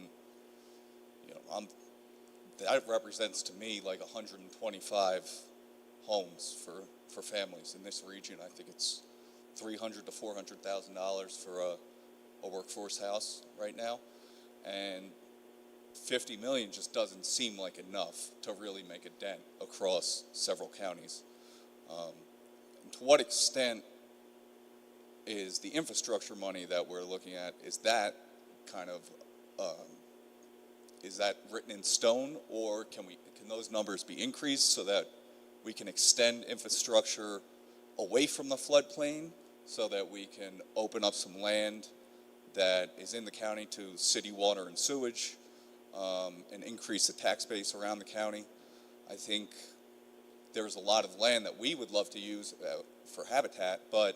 that represents to me like 125 homes for families in this region. I think it's $300,000 to $400,000 for a workforce house right now, and 50 million just doesn't seem like enough to really make a dent across several counties. To what extent is the infrastructure money that we're looking at, is that kind of is that written in stone, or can those numbers be increased so that we can extend infrastructure away from the floodplain, so that we can open up some land that is in the county to city water and sewage, and increase the tax base around the county? I think there's a lot of land that we would love to use for habitat, but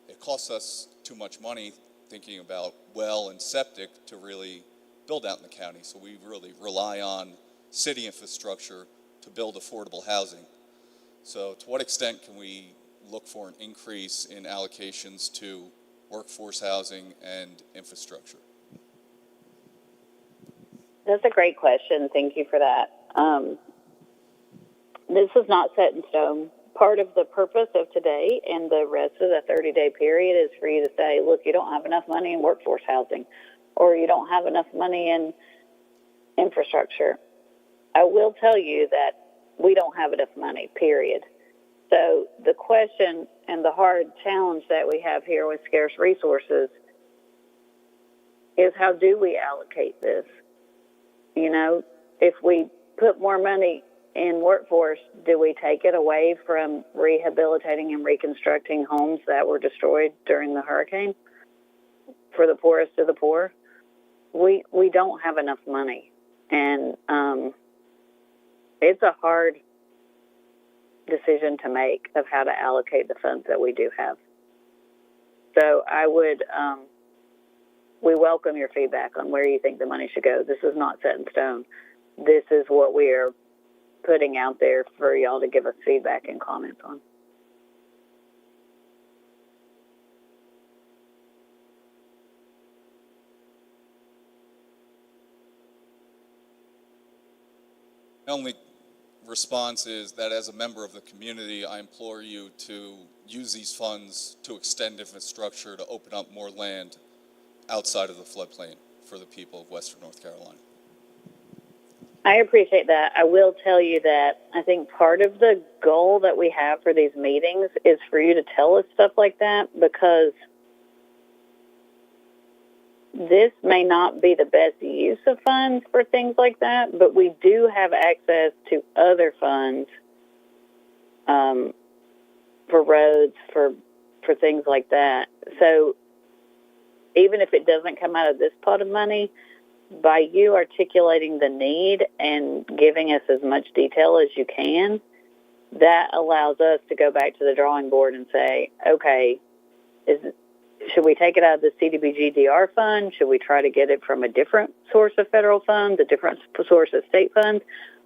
it costs us too much money thinking about well and septic to really build out in the county. So we really rely on city infrastructure to build affordable housing. So to what extent can we look for an increase in allocations to workforce housing and infrastructure? That's a great question. Thank you for that. This is not set in stone. Part of the purpose of today and the rest of the 30-day period is for you to say, look, you don't have enough money in workforce housing, or you don't have enough money in infrastructure. I will tell you that we don't have enough money, period. So the question and the hard challenge that we have here with scarce resources is, how do we allocate this? If we put more money in workforce, do we take it away from rehabilitating and reconstructing homes that were destroyed during the hurricane for the poorest of the poor? We don't have enough money, and it's a hard decision to make of how to allocate the funds that we do have. So I would, we welcome your feedback on where you think the money should go. This is not set in stone. This is what we are putting out there for y'all to give us feedback and comments on. My only response is that as a member of the community, I implore you to use these funds to extend infrastructure, to open up more land outside of the floodplain for the people of Western North Carolina. I appreciate that. I will tell you that I think part of the goal that we have for these meetings is for you to tell us stuff like that, because this may not be the best use of funds for things like that, but we do have access to other funds for roads, for things like that. So even if it doesn't come out of this pot of money, by you articulating the need and giving us as much detail as you can, that allows us to go back to the drawing board and say, okay, should we take it out of the CDBG DR fund? Should we try to get it from a different source of federal funds, a different source of state funds?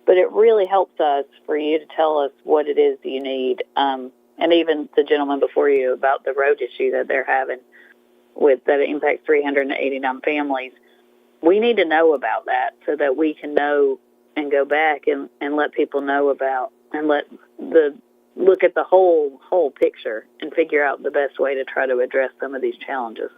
But it really helps us for you to tell us what it is you need. And even the gentleman before you about the road issue that they're having that impacts 389 families. We need to know about that so that we can know and go back and let people know about, and look at the whole picture and figure out the best way to try to address some of these challenges.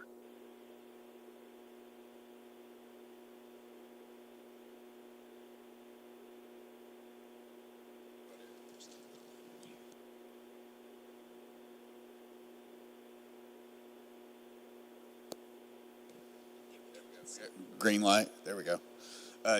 Green light. There we go.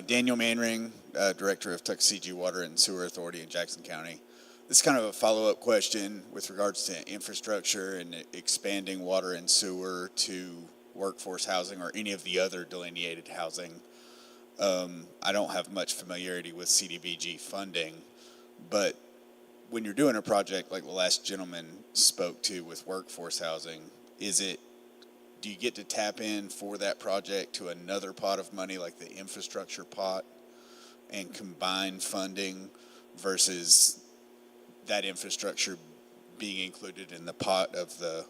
Daniel Manring, Director of Tuckasegee Water and Sewer Authority in Jackson County. This is kind of a follow-up question with regards to infrastructure and expanding water and sewer to workforce housing or any of the other delineated housing. I don't have much familiarity with CDBG funding, but when you're doing a project like the last gentleman spoke to with workforce housing, do you get to tap in for that project to another pot of money like the infrastructure pot and combine funding versus that infrastructure being included in the pot of the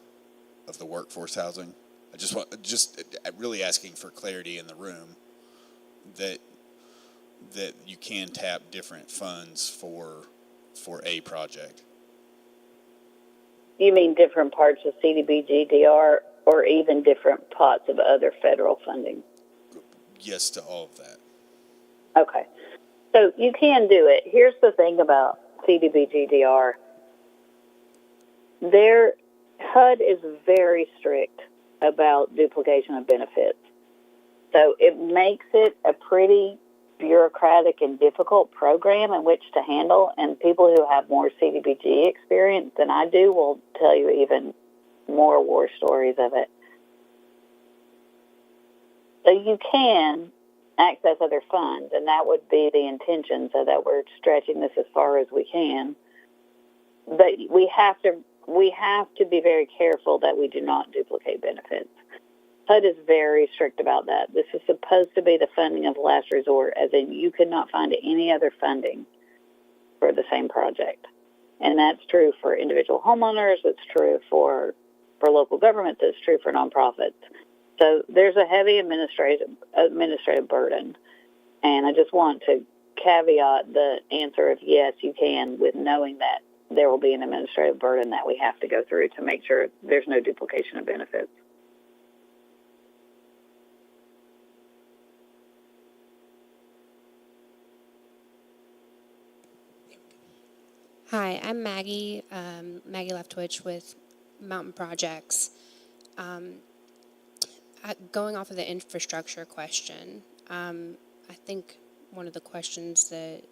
workforce housing? I just really asking for clarity in the room that you can tap different funds for a project. You mean different parts of CDBG, DR, or even different pots of other federal funding? Yes to all of that. Okay. So you can do it. Here's the thing about CDBG, DR. HUD is very strict about duplication of benefits. So it makes it a pretty bureaucratic and difficult program in which to handle, and people who have more CDBG experience than I do will tell you even more war stories of it. So you can access other funds, and that would be the intention, so that we're stretching this as far as we can. But we have to be very careful that we do not duplicate benefits. HUD is very strict about that. This is supposed to be the funding of last resort, as in you could not find any other funding for the same project. And that's true for individual homeowners, it's true for local governments, it's true for nonprofits. So there's a heavy administrative burden. And I just want to caveat the answer of yes, you can, with knowing that there will be an administrative burden that we have to go through to make sure there's no duplication of benefits. Hi, I'm Maggie, Maggie Leftwich with Mountain Projects. Going off of the infrastructure question, I think one of the questions that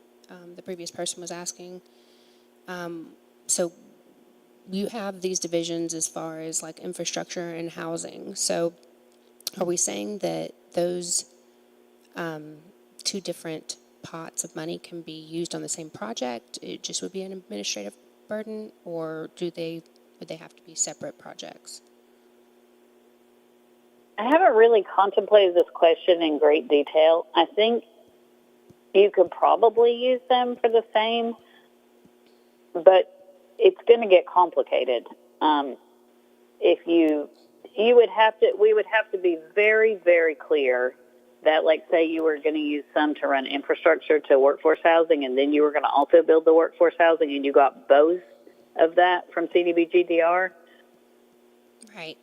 the previous person was asking, so you have these divisions as far as like infrastructure and housing. So are we saying that those two different pots of money can be used on the same project? It just would be an administrative burden, or would they have to be separate projects? I haven't really contemplated this question in great detail. I think you could probably use them for the same, but it's going to get complicated. We would have to be very, very clear that, like, say you were going to use some to run infrastructure to workforce housing, and then you were going to also build the workforce housing, and you got both of that from CDBG-DR. Right.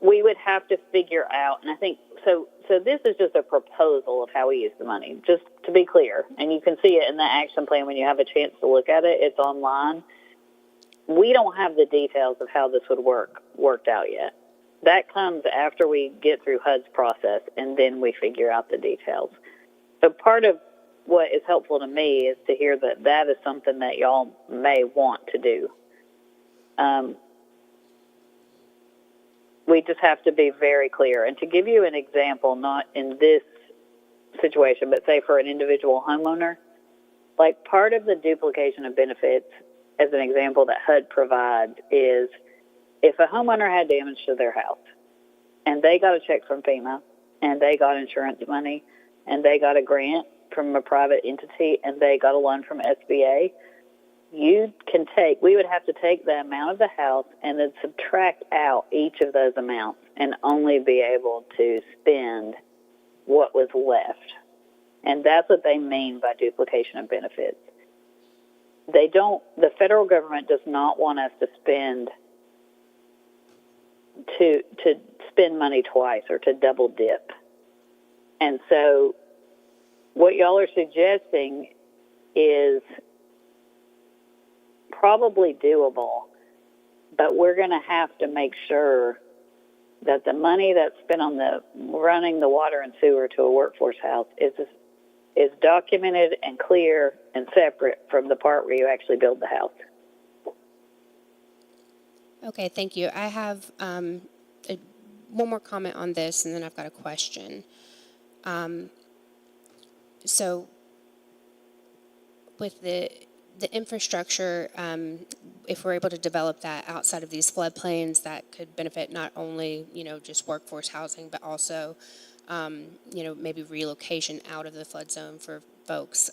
We would have to figure out, and I think, so this is just a proposal of how we use the money, just to be clear, and you can see it in the action plan when you have a chance to look at it. It's online. We don't have the details of how this would worked out yet. That comes after we get through HUD's process, and then we figure out the details. So part of what is helpful to me is to hear that that is something that y'all may want to do. We just have to be very clear. And to give you an example, not in this situation, but say for an individual homeowner, like part of the duplication of benefits, as an example that HUD provides, is if a homeowner had damage to their house and they got a check from FEMA and they got insurance money and they got a grant from a private entity and they got a loan from SBA, we would have to take the amount of the house and then subtract out each of those amounts and only be able to spend what was left. And that's what they mean by duplication of benefits. The federal government does not want us to spend money twice or to double dip. And so what y'all are suggesting is probably doable, but we're going to have to make sure that the money that's spent on running the water and sewer to a workforce house is documented and clear and separate from the part where you actually build the house. Okay, thank you. I have one more comment on this, and then I've got a question. So with the infrastructure, if we're able to develop that outside of these floodplains, that could benefit not only, just workforce housing, but also, maybe relocation out of the flood zone for folks.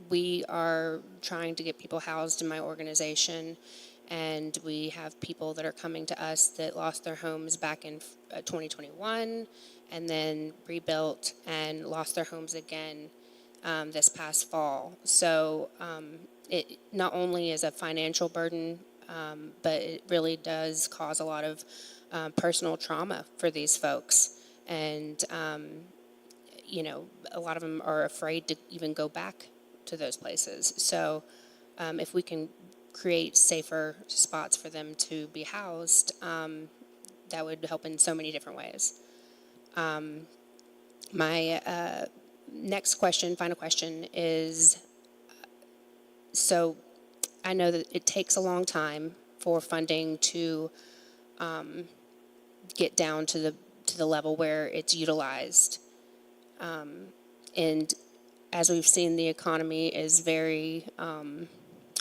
We are trying to get people housed in my organization, And we have people that are coming to us that lost their homes back in 2021 and then rebuilt and lost their homes again this past fall. So it not only is a financial burden, but it really does cause a lot of personal trauma for these folks. And, you know, a lot of them are afraid to even go back to those places. So if we can create safer spots for them to be housed, that would help in so many different ways. My next question, final question is, so I know that it takes a long time for funding to get down to the level where it's utilized. And as we've seen, the economy is very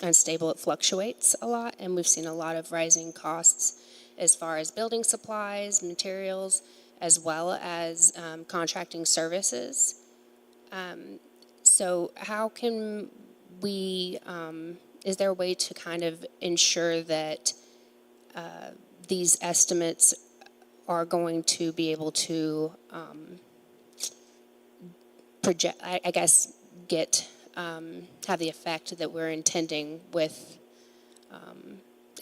unstable. It fluctuates a lot, and we've seen a lot of rising costs as far as building supplies, materials, as well as contracting services. So how can we, is there a way to kind of ensure that these estimates are going to be able to project, I guess, have the effect that we're intending with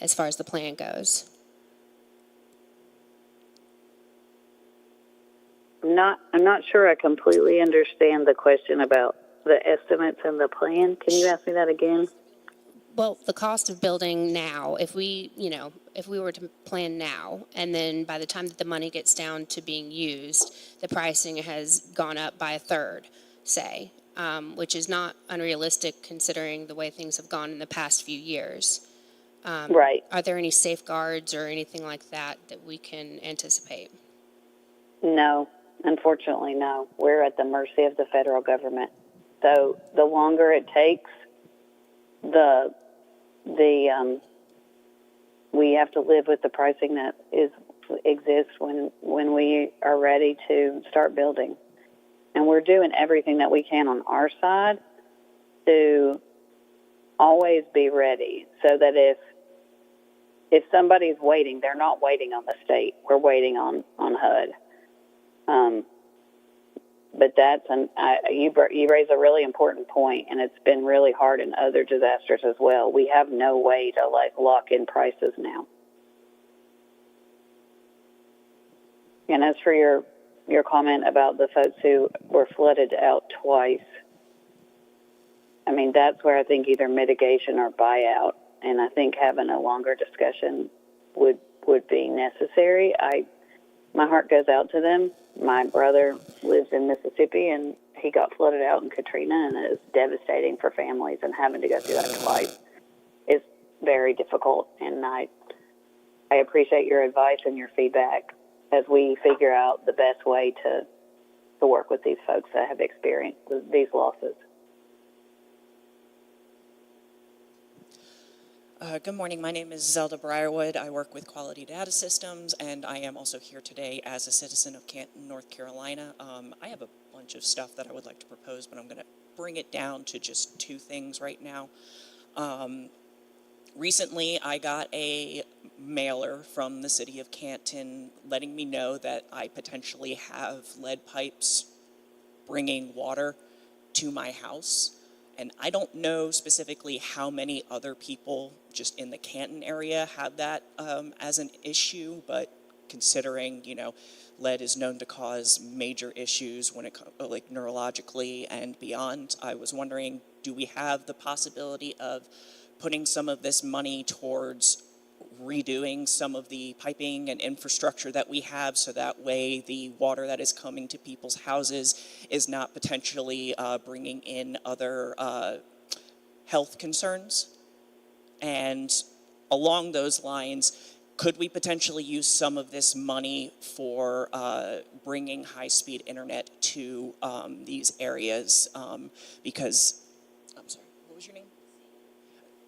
as far as the plan goes? I'm not sure I completely understand the question about the estimates and the plan. Can you ask me that again? Well, the cost of building now, if we were to plan now, and then by the time that the money gets down to being used, the pricing has gone up by a third, say, which is not unrealistic considering the way things have gone in the past few years. Right. Are there any safeguards or anything like that that we can anticipate? No, unfortunately, no. We're at the mercy of the federal government. So the longer it takes, we have to live with the pricing that exists when we are ready to start building. And we're doing everything that we can on our side to always be ready, so that if somebody's waiting, they're not waiting on the state. We're waiting on HUD. But you raise a really important point, and it's been really hard in other disasters as well. We have no way to lock in prices now. And as for your comment about the folks who were flooded out twice, I mean, that's where I think either mitigation or buyout, and I think having a longer discussion would be necessary. My heart goes out to them. My brother lives in Mississippi, and he got flooded out in Katrina, and it is devastating for families, and having to go through that twice is very difficult. And I appreciate your advice and your feedback as we figure out the best way to work with these folks that have experienced these losses. Good morning. My name is Zelda Briarwood. I work with Quality Data Systems, and I am also here today as a citizen of Canton, North Carolina. I have a bunch of stuff that I would like to propose, but I'm going to bring it down to just two things right now. Recently, I got a mailer from the city of Canton letting me know that I potentially have lead pipes bringing water to my house. And I don't know specifically how many other people just in the Canton area have that as an issue, but considering, lead is known to cause major issues when it comes, like neurologically and beyond, I was wondering, do we have the possibility of putting some of this money towards redoing some of the piping and infrastructure that we have, so that way the water that is coming to people's houses is not potentially bringing in other health concerns? And along those lines, could we potentially use some of this money for bringing high-speed internet to these areas? Because, I'm sorry, what was your name?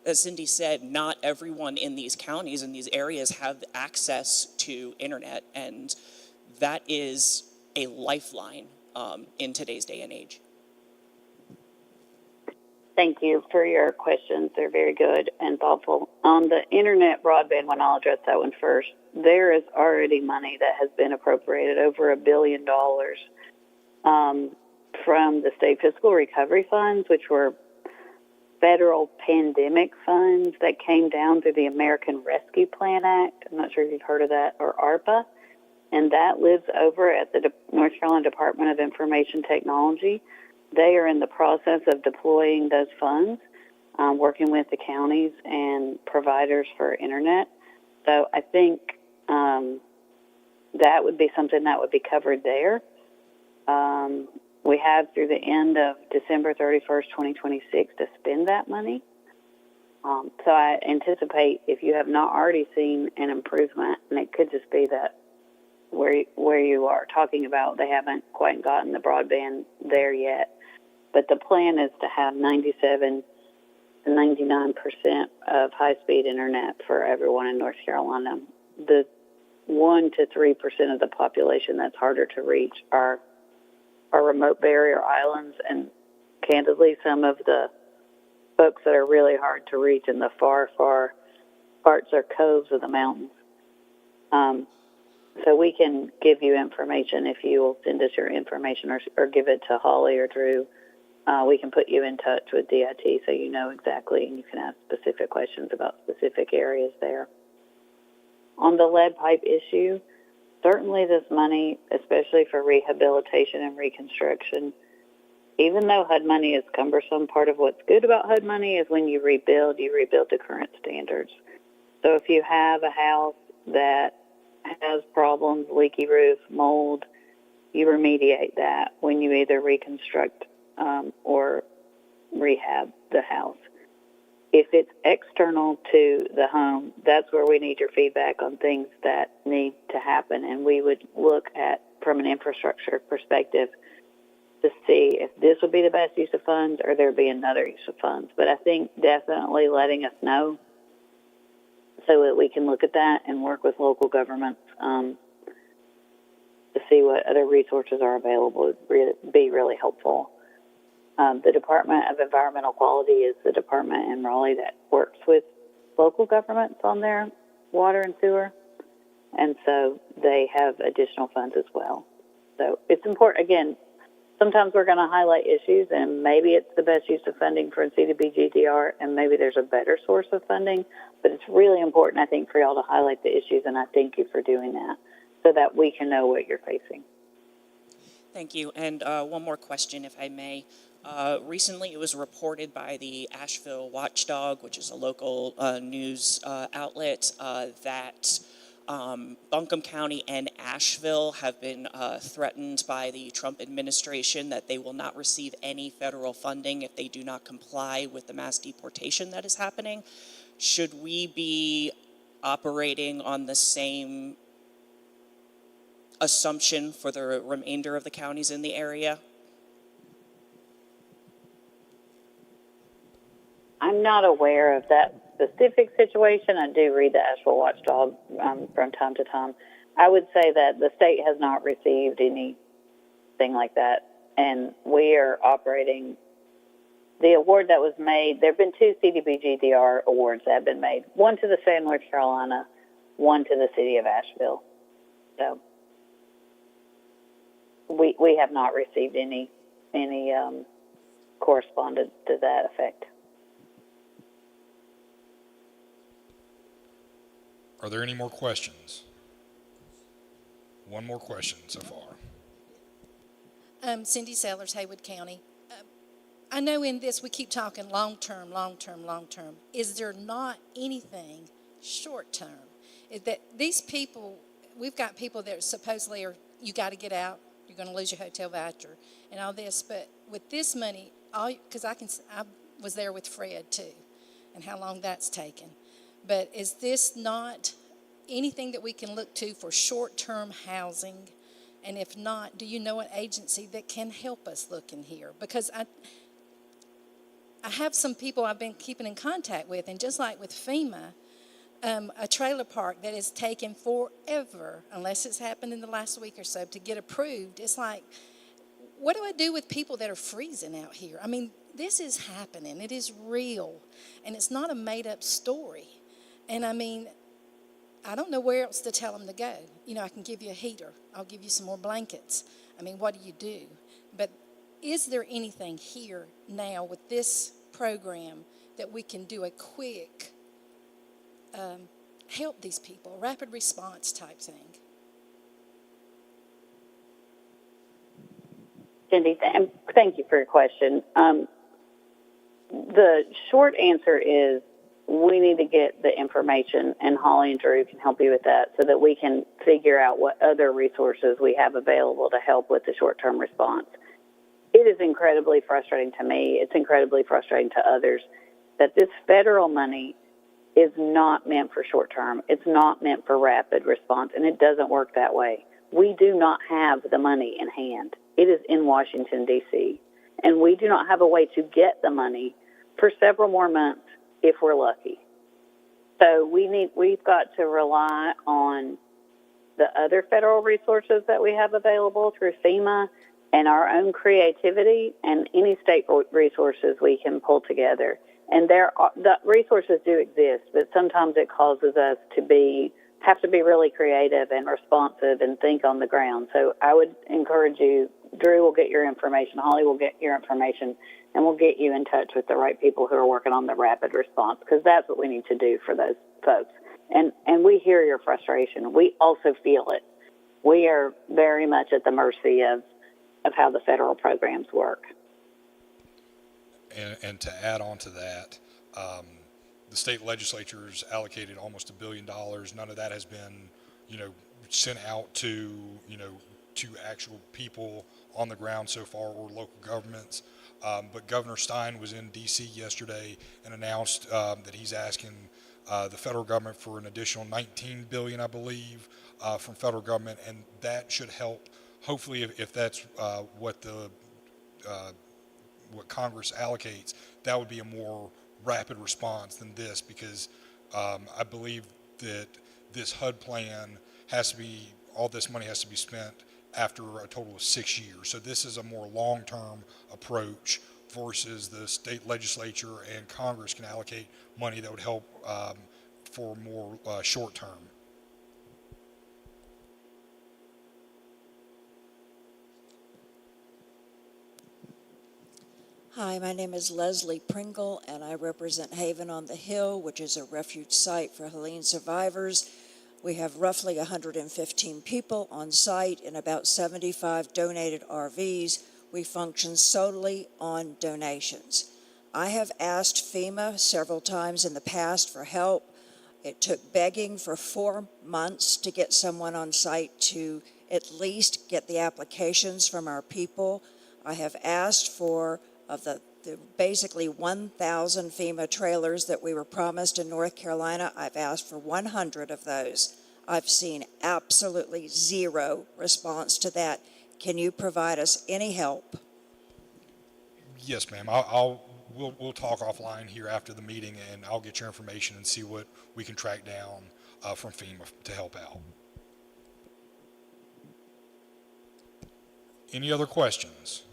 As Cindy said, not everyone in these counties and these areas have access to internet, and that is a lifeline in today's day and age. Thank you for your questions. They're very good and thoughtful. On the internet broadband one, I'll address that one first. There is already money that has been appropriated, over $1 billion, from the state fiscal recovery funds, which were federal pandemic funds that came down through the American Rescue Plan Act. I'm not sure if you've heard of that, or ARPA. And that lives over at the North Carolina Department of Information Technology. They are in the process of deploying those funds, working with the counties and providers for internet. So I think that would be something that would be covered there. We have through the end of December 31st, 2026 to spend that money. So I anticipate if you have not already seen an improvement, and it could just be that where you are talking about, they haven't quite gotten the broadband there yet. But the plan is to have 97 to 99% of high-speed internet for everyone in North Carolina. The 1 to 3% of the population that's harder to reach are remote barrier islands, and candidly, some of the folks that are really hard to reach in the far, far parts or coves of the mountains. So we can give you information if you will send us your information or give it to Holly or Drew. We can put you in touch with DIT so you know exactly, and you can ask specific questions about specific areas there. On the lead pipe issue, certainly this money, especially for rehabilitation and reconstruction, even though HUD money is cumbersome, part of what's good about HUD money is when you rebuild to current standards. So if you have a house that has problems, leaky roof, mold, you remediate that when you either reconstruct or rehab the house. If it's external to the home, that's where we need your feedback on things that need to happen, and we would look at, from an infrastructure perspective, to see if this would be the best use of funds or there would be another use of funds. But I think definitely letting us know so that we can look at that and work with local governments to see what other resources are available would be really helpful. The Department of Environmental Quality is the department in Raleigh that works with local governments on their water and sewer, and so they have additional funds as well. So it's important, again, sometimes we're going to highlight issues, and maybe it's the best use of funding for CDBG DR, and maybe there's a better source of funding, but it's really important, I think, for y'all to highlight the issues, and I thank you for doing that so that we can know what you're facing. Thank you. And one more question, if I may. Recently, it was reported by the Asheville Watchdog, which is a local news outlet, that Buncombe County and Asheville have been threatened by the Trump administration that they will not receive any federal funding if they do not comply with the mass deportation that is happening. Should we be operating on the same assumption for the remainder of the counties in the area? I'm not aware of that specific situation. I do read the Asheville Watchdog from time to time. I would say that the state has not received anything like that, and we are operating. The award that was made, there have been 2 CDBG DR awards that have been made, one to the state of North Carolina, one to the city of Asheville. So we have not received any correspondence to that effect. Are there any more questions? One more question so far. Cindy Sellers, Haywood County. I know in this we keep talking long-term, long-term, long-term. Is there not anything short-term? Is that these people, we've got people that supposedly are, you got to get out, you're going to lose your hotel voucher and all this, but with this money, because I was there with Fred too, and how long that's taken. But is this not anything that we can look to for short-term housing? And if not, do you know an agency that can help us look in here? Because I have some people I've been keeping in contact with, and just like with FEMA, a trailer park that has taken forever, unless it's happened in the last week or so, to get approved. It's like what do I do with people that are freezing out here? I mean, this is happening. It is real. And it's not a made-up story. And I mean, I don't know where else to tell them to go. You know, I can give you a heater. I'll give you some more blankets. I mean, what do you do? But is there anything here now with this program that we can do a quick help these people, rapid response type thing? Cindy, thank you for your question. The short answer is we need to get the information, and Holly and Drew can help you with that so that we can figure out what other resources we have available to help with the short-term response. It is incredibly frustrating to me. It's incredibly frustrating to others that this federal money is not meant for short-term. It's not meant for rapid response, and it doesn't work that way. We do not have the money in hand. It is in Washington, D.C., and we do not have a way to get the money for several more months if we're lucky. So we've got to rely on the other federal resources that we have available through FEMA and our own creativity and any state resources we can pull together. And the resources do exist, but sometimes it causes us to have to be really creative and responsive and think on the ground. So I would encourage you, Drew will get your information, Holly will get your information, and we'll get you in touch with the right people who are working on the rapid response, because that's what we need to do for those folks. And we hear your frustration. We also feel it. We are very much at the mercy of how the federal programs work. And to add on to that, the state legislatures allocated almost $1 billion. None of that has been, sent out to, to actual people on the ground so far or local governments. But Governor Stein was in D.C. yesterday and announced that he's asking the federal government for an additional $19 billion, I believe, from federal government, and that should help. Hopefully, if that's what Congress allocates, that would be a more rapid response than this, because I believe that this HUD plan all this money has to be spent after a total of 6 years. So this is a more long-term approach versus the state legislature and Congress can allocate money that would help for more short-term. Hi, my name is Leslie Pringle, and I represent Haven on the Hill, which is a refuge site for Helene survivors. We have roughly 115 people on site and about 75 donated RVs. We function solely on donations. I have asked FEMA several times in the past for help. It took begging for 4 months to get someone on site to at least get the applications from our people. I have asked for of the basically 1,000 FEMA trailers that we were promised in North Carolina. I've asked for 100 of those. I've seen absolutely zero response to that. Can you provide us any help? Yes, ma'am. We'll talk offline here after the meeting, and I'll get your information and see what we can track down from FEMA to help out. Any other questions?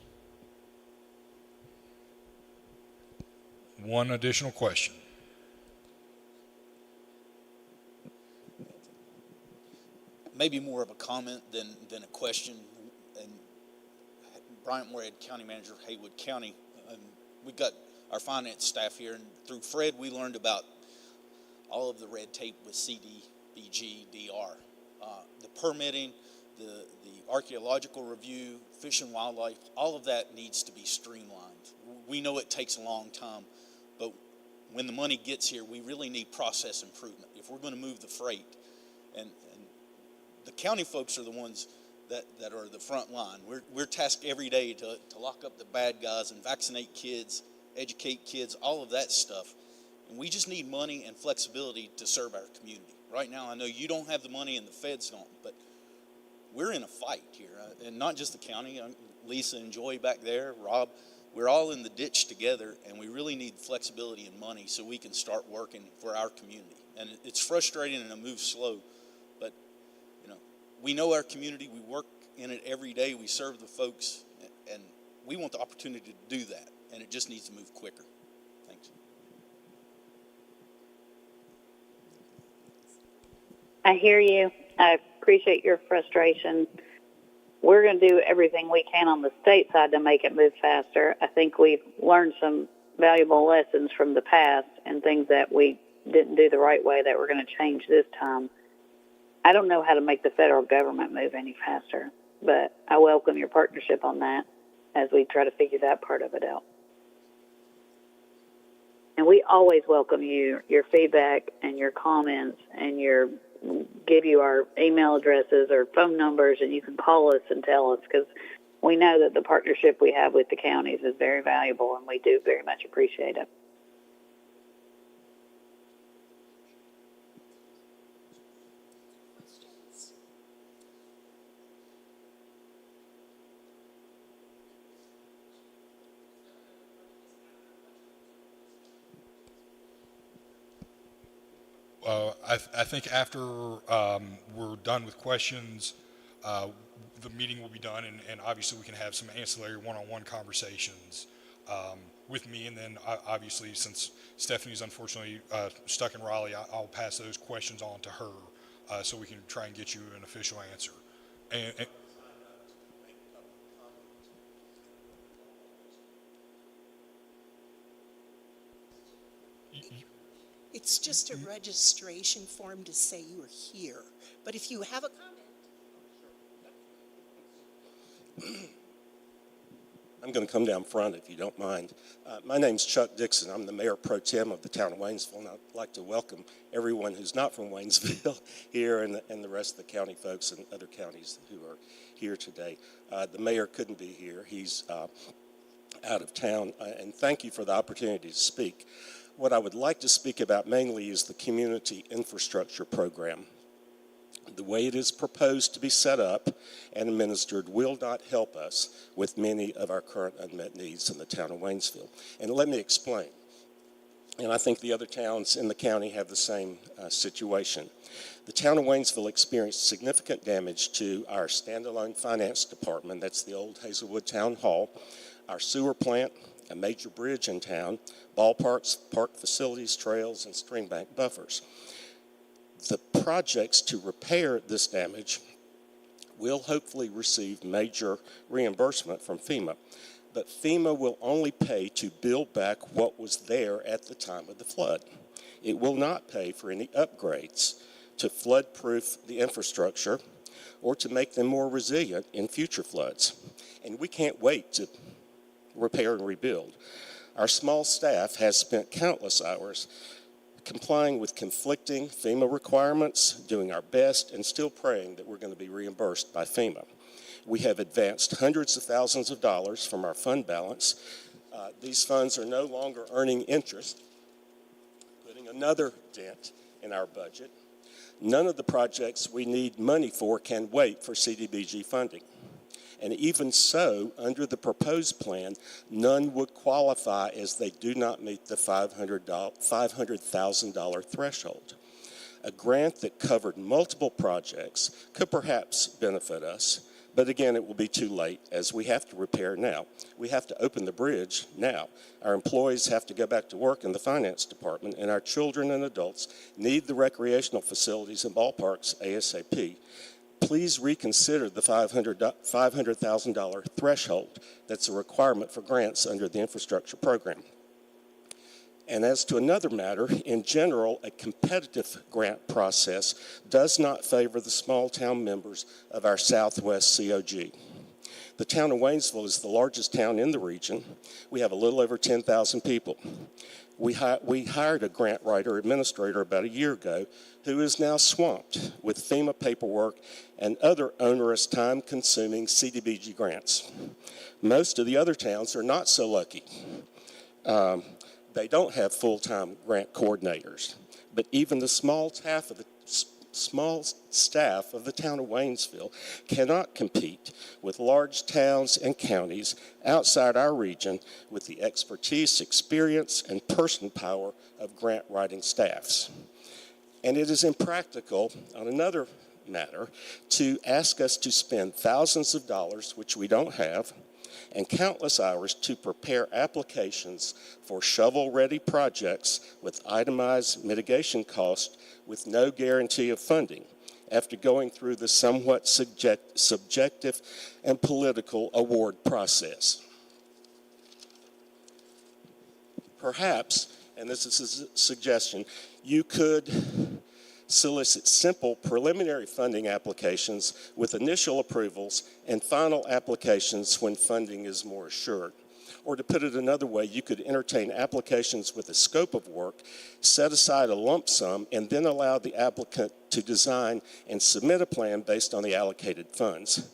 One additional question. Maybe more of a comment than a question. And Bryant Moorhead, County Manager of Haywood County. We've got our finance staff here, and through Fred, we learned about all of the red tape with CDBG DR. The permitting, the archaeological review, fish and wildlife, all of that needs to be streamlined. We know it takes a long time, but when the money gets here, we really need process improvement if we're going to move the freight. And the county folks are the ones that are the front line. We're tasked every day to lock up the bad guys and vaccinate kids, educate kids, all of that stuff. And we just need money and flexibility to serve our community. Right now, I know you don't have the money and the feds don't, but we're in a fight here. And not just the county, Lisa and Joy back there, Rob, we're all in the ditch together, and we really need flexibility and money so we can start working for our community. And it's frustrating and it moves slow, but we know our community, we work in it every day, we serve the folks, And we want the opportunity to do that, and it just needs to move quicker. Thanks. I hear you. I appreciate your frustration. We're going to do everything we can on the state side to make it move faster. I think we've learned some valuable lessons from the past and things that we didn't do the right way that we're going to change this time. I don't know how to make the federal government move any faster, but I welcome your partnership on that as we try to figure that part of it out. And we always welcome your feedback and your comments and give you our email addresses or phone numbers, and you can call us and tell us, because we know that the partnership we have with the counties is very valuable, and we do very much appreciate it. I think after we're done with questions, the meeting will be done, and obviously we can have some ancillary one-on-one conversations with me, and then obviously since Stephanie's unfortunately stuck in Raleigh, I'll pass those questions on to her so we can try and get you an official answer. And It's just a registration form to say you're here. But if you have a comment. I'm going to come down front if you don't mind. My name's Chuck Dixon. I'm the Mayor Pro Tem of the town of Waynesville, and I'd like to welcome everyone who's not from Waynesville here and the rest of the county folks and other counties who are here today. The mayor couldn't be here. He's out of town, and thank you for the opportunity to speak. What I would like to speak about mainly is the community infrastructure program. The way it is proposed to be set up and administered will not help us with many of our current unmet needs in the town of Waynesville. And let me explain. And I think the other towns in the county have the same situation. The town of Waynesville experienced significant damage to our standalone finance department, that's the old Hazelwood Town Hall, our sewer plant, a major bridge in town, ballparks, park facilities, trails, and stream bank buffers. The projects to repair this damage will hopefully receive major reimbursement from FEMA, but FEMA will only pay to build back what was there at the time of the flood. It will not pay for any upgrades to flood-proof the infrastructure or to make them more resilient in future floods. And we can't wait to repair and rebuild. Our small staff has spent countless hours complying with conflicting FEMA requirements, doing our best, and still praying that we're going to be reimbursed by FEMA. We have advanced hundreds of thousands of dollars from our fund balance. These funds are no longer earning interest, putting another dent in our budget. None of the projects we need money for can wait for CDBG funding. And even so, under the proposed plan, none would qualify as they do not meet the $500,000 threshold. A grant that covered multiple projects could perhaps benefit us, but again, it will be too late as we have to repair now. We have to open the bridge now. Our employees have to go back to work in the finance department, and our children and adults need the recreational facilities and ballparks ASAP. Please reconsider the $500,000 threshold. That's a requirement for grants under the infrastructure program. And as to another matter, in general, a competitive grant process does not favor the small town members of our Southwest COG. The town of Waynesville is the largest town in the region. We have a little over 10,000 people. We hired a grant writer administrator about a year ago who is now swamped with FEMA paperwork and other onerous, time-consuming CDBG grants. Most of the other towns are not so lucky. They don't have full-time grant coordinators, but even the small staff of the town of Waynesville cannot compete with large towns and counties outside our region with the expertise, experience, and person power of grant writing staffs. And it is impractical, on another matter, to ask us to spend thousands of dollars, which we don't have, and countless hours to prepare applications for shovel-ready projects with itemized mitigation costs with no guarantee of funding, after going through the somewhat subjective and political award process. Perhaps, and this is a suggestion, you could solicit simple preliminary funding applications with initial approvals and final applications when funding is more assured. Or to put it another way, you could entertain applications with a scope of work, set aside a lump sum, and then allow the applicant to design and submit a plan based on the allocated funds.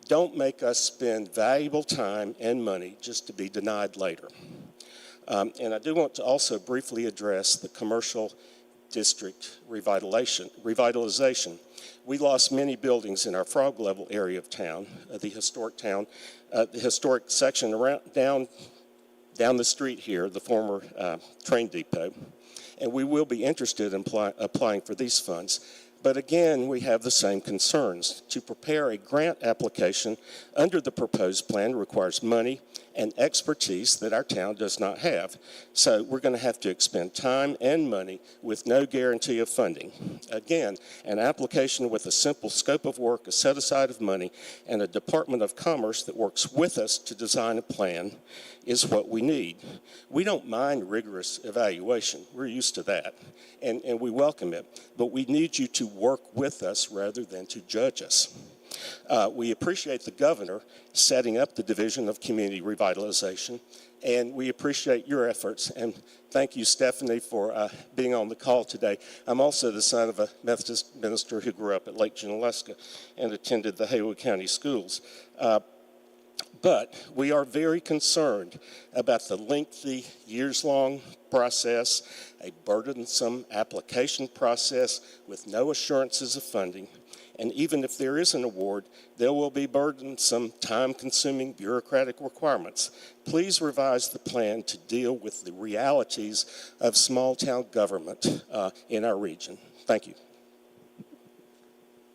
Don't make us spend valuable time and money just to be denied later. And I do want to also briefly address the commercial district revitalization. We lost many buildings in our Frog Level area of town, the historic section around down the street here, the former train depot, and we will be interested in applying for these funds. But again, we have the same concerns. To prepare a grant application under the proposed plan requires money and expertise that our town does not have. So we're going to have to expend time and money with no guarantee of funding. Again, an application with a simple scope of work, a set aside of money, and a Department of Commerce that works with us to design a plan is what we need. We don't mind rigorous evaluation. We're used to that, and we welcome it. But we need you to work with us rather than to judge us. We appreciate the governor setting up the Division of Community Revitalization, and we appreciate your efforts. And thank you, Stephanie, for being on the call today. I'm also the son of a Methodist minister who grew up at Lake Junaluska and attended the Haywood County schools. But we are very concerned about the lengthy, years-long process, a burdensome application process with no assurances of funding. And even if there is an award, there will be burdensome, time-consuming bureaucratic requirements. Please revise the plan to deal with the realities of small-town government in our region. Thank you.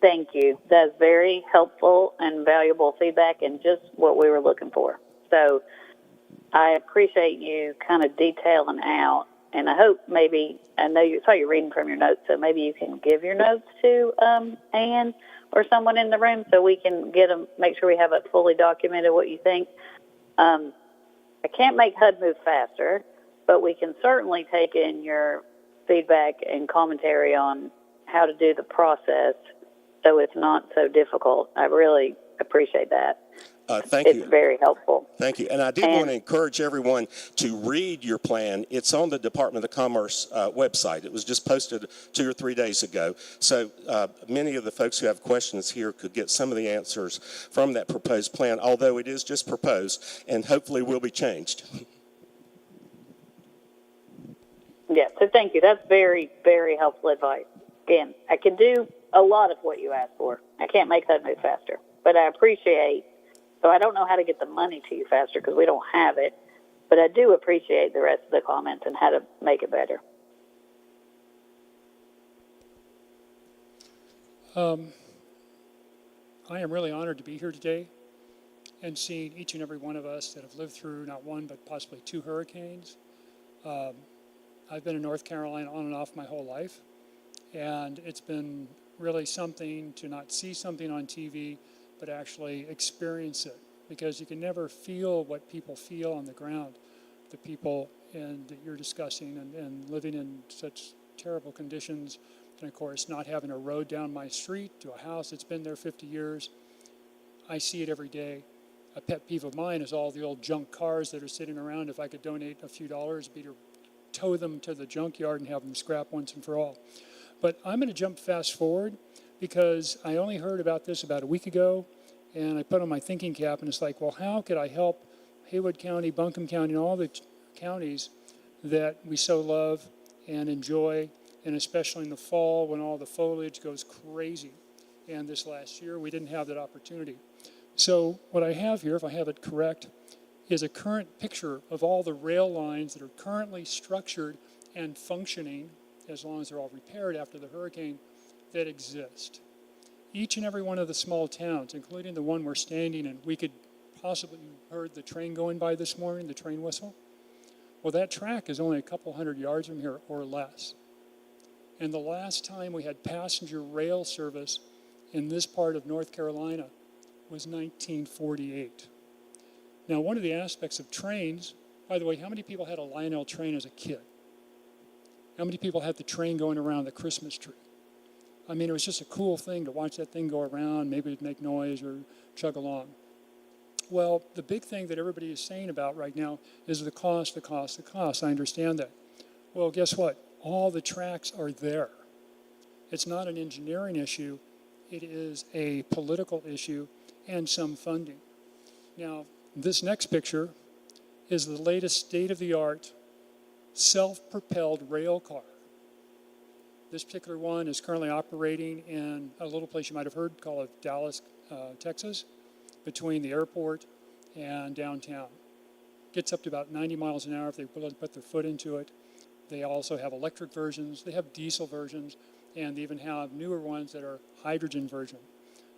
Thank you. That's very helpful and valuable feedback and just what we were looking for. So I appreciate you kind of detailing out, and I hope maybe, I know you saw you reading from your notes, so maybe you can give your notes to Ann or someone in the room so we can get them, make sure we have it fully documented what you think. I can't make HUD move faster, but we can certainly take in your feedback and commentary on how to do the process so it's not so difficult. I really appreciate that. Thank you. It's very helpful. Thank you. And I did want to encourage everyone to read your plan. It's on the Department of Commerce website. It was just posted 2 or 3 days ago. So many of the folks who have questions here could get some of the answers from that proposed plan, although it is just proposed and hopefully will be changed. Yeah, so thank you. That's very, very helpful advice. Again, I can do a lot of what you asked for. I can't make that move faster, but I appreciate, so I don't know how to get the money to you faster because we don't have it, but I do appreciate the rest of the comments and how to make it better. I am really honored to be here today and seeing each and every one of us that have lived through not one but possibly 2 hurricanes. I've been in North Carolina on and off my whole life, and it's been really something to not see something on TV, but actually experience it, because you can never feel what people feel on the ground, the people that you're discussing and living in such terrible conditions, and of course not having a road down my street to a house that's been there 50 years. I see it every day. A pet peeve of mine is all the old junk cars that are sitting around. If I could donate a few dollars, it'd be to tow them to the junkyard and have them scrap once and for all. But I'm going to jump fast forward because I only heard about this about a week ago, and I put on my thinking cap, and it's like, well, how could I help Haywood County, Buncombe County, and all the counties that we so love and enjoy, and especially in the fall when all the foliage goes crazy. And this last year, we didn't have that opportunity. So what I have here, if I have it correct, is a current picture of all the rail lines that are currently structured and functioning, as long as they're all repaired after the hurricane, that exist. Each and every one of the small towns, including the one we're standing in, we could possibly heard the train going by this morning, the train whistle. Well, that track is only a couple hundred yards from here or less. And the last time we had passenger rail service in this part of North Carolina was 1948. Now, one of the aspects of trains, by the way, how many people had a Lionel train as a kid? How many people had the train going around the Christmas tree? I mean, it was just a cool thing to watch that thing go around. Maybe it'd make noise or chug along. Well, the big thing that everybody is saying about right now is the cost, the cost, the cost. I understand that. Well, guess what? All the tracks are there. It's not an engineering issue. It is a political issue and some funding. Now, this next picture is the latest state-of-the-art self-propelled rail car. This particular one is currently operating in a little place you might have heard called Dallas, Texas, between the airport and downtown. Gets up to about 90 miles an hour if they put their foot into it. They also have electric versions, they have diesel versions, and they even have newer ones that are hydrogen version.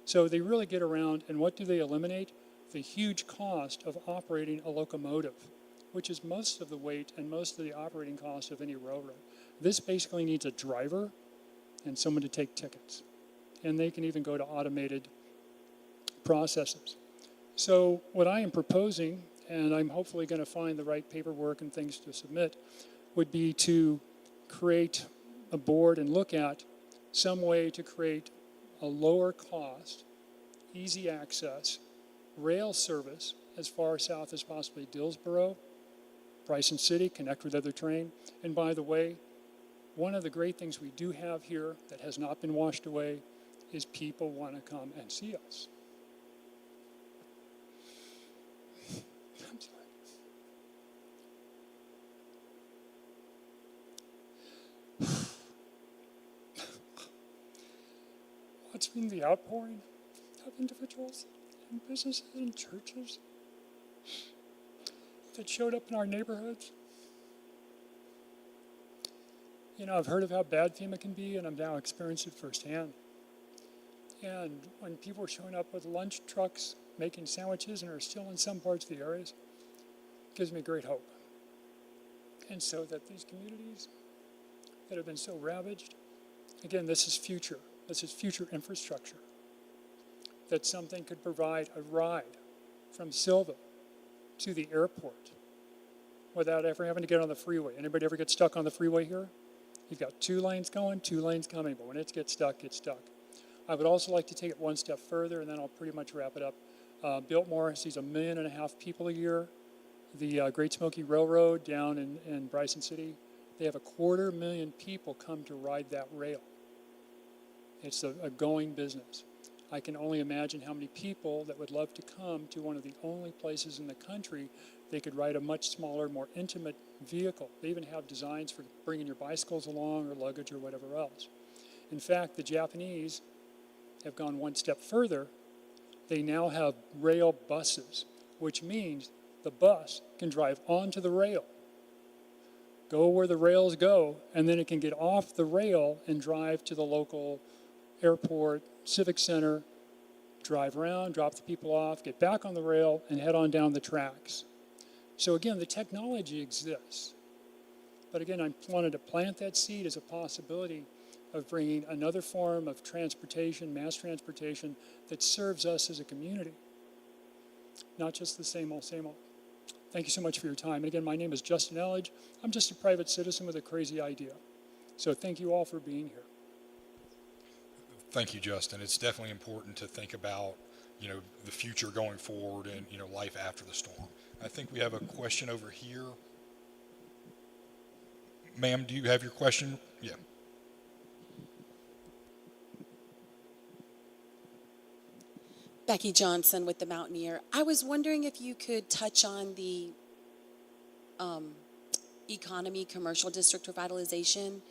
So they really get around, and what do they eliminate? The huge cost of operating a locomotive, which is most of the weight and most of the operating cost of any railroad. This basically needs a driver and someone to take tickets. And they can even go to automated processes. So what I am proposing, and I'm hopefully going to find the right paperwork and things to submit, would be to create a board and look at some way to create a lower cost, easy access rail service as far south as possibly Dillsboro, Bryson City, connect with other train. And by the way, one of the great things we do have here that has not been washed away is people want to come and see us. I'm sorry. Watching the outpouring of individuals and businesses and churches that showed up in our neighborhoods. You know, I've heard of how bad FEMA can be, and I'm now experiencing it firsthand. And when people are showing up with lunch trucks, making sandwiches, and are still in some parts of the areas, it gives me great hope. And so that these communities that have been so ravaged, again, this is future. This is future infrastructure. That something could provide a ride from Silva to the airport without ever having to get on the freeway. Anybody ever get stuck on the freeway here? You've got 2 lanes going, 2 lanes coming, but when it gets stuck, it's stuck. I would also like to take it one step further, and then I'll pretty much wrap it up. Biltmore sees 1.5 million people a year. The Great Smoky Railroad down in Bryson City, they have 250,000 people come to ride that rail. It's a going business. I can only imagine how many people that would love to come to one of the only places in the country they could ride a much smaller, more intimate vehicle. They even have designs for bringing your bicycles along or luggage or whatever else. In fact, the Japanese have gone one step further. They now have rail buses, which means the bus can drive onto the rail, go where the rails go, and then it can get off the rail and drive to the local airport, civic center, drive around, drop the people off, get back on the rail, and head on down the tracks. So again, the technology exists. But again, I wanted to plant that seed as a possibility of bringing another form of transportation, mass transportation, that serves us as a community. Not just the same old, same old. Thank you so much for your time. And again, my name is Justin Elledge. I'm just a private citizen with a crazy idea. So thank you all for being here. Thank you, Justin. It's definitely important to think about, the future going forward and, life after the storm. I think we have a question over here. Ma'am, do you have your question? Yeah. Becky Johnson with the Mountaineer. I was wondering if you could touch on the economy commercial district revitalization.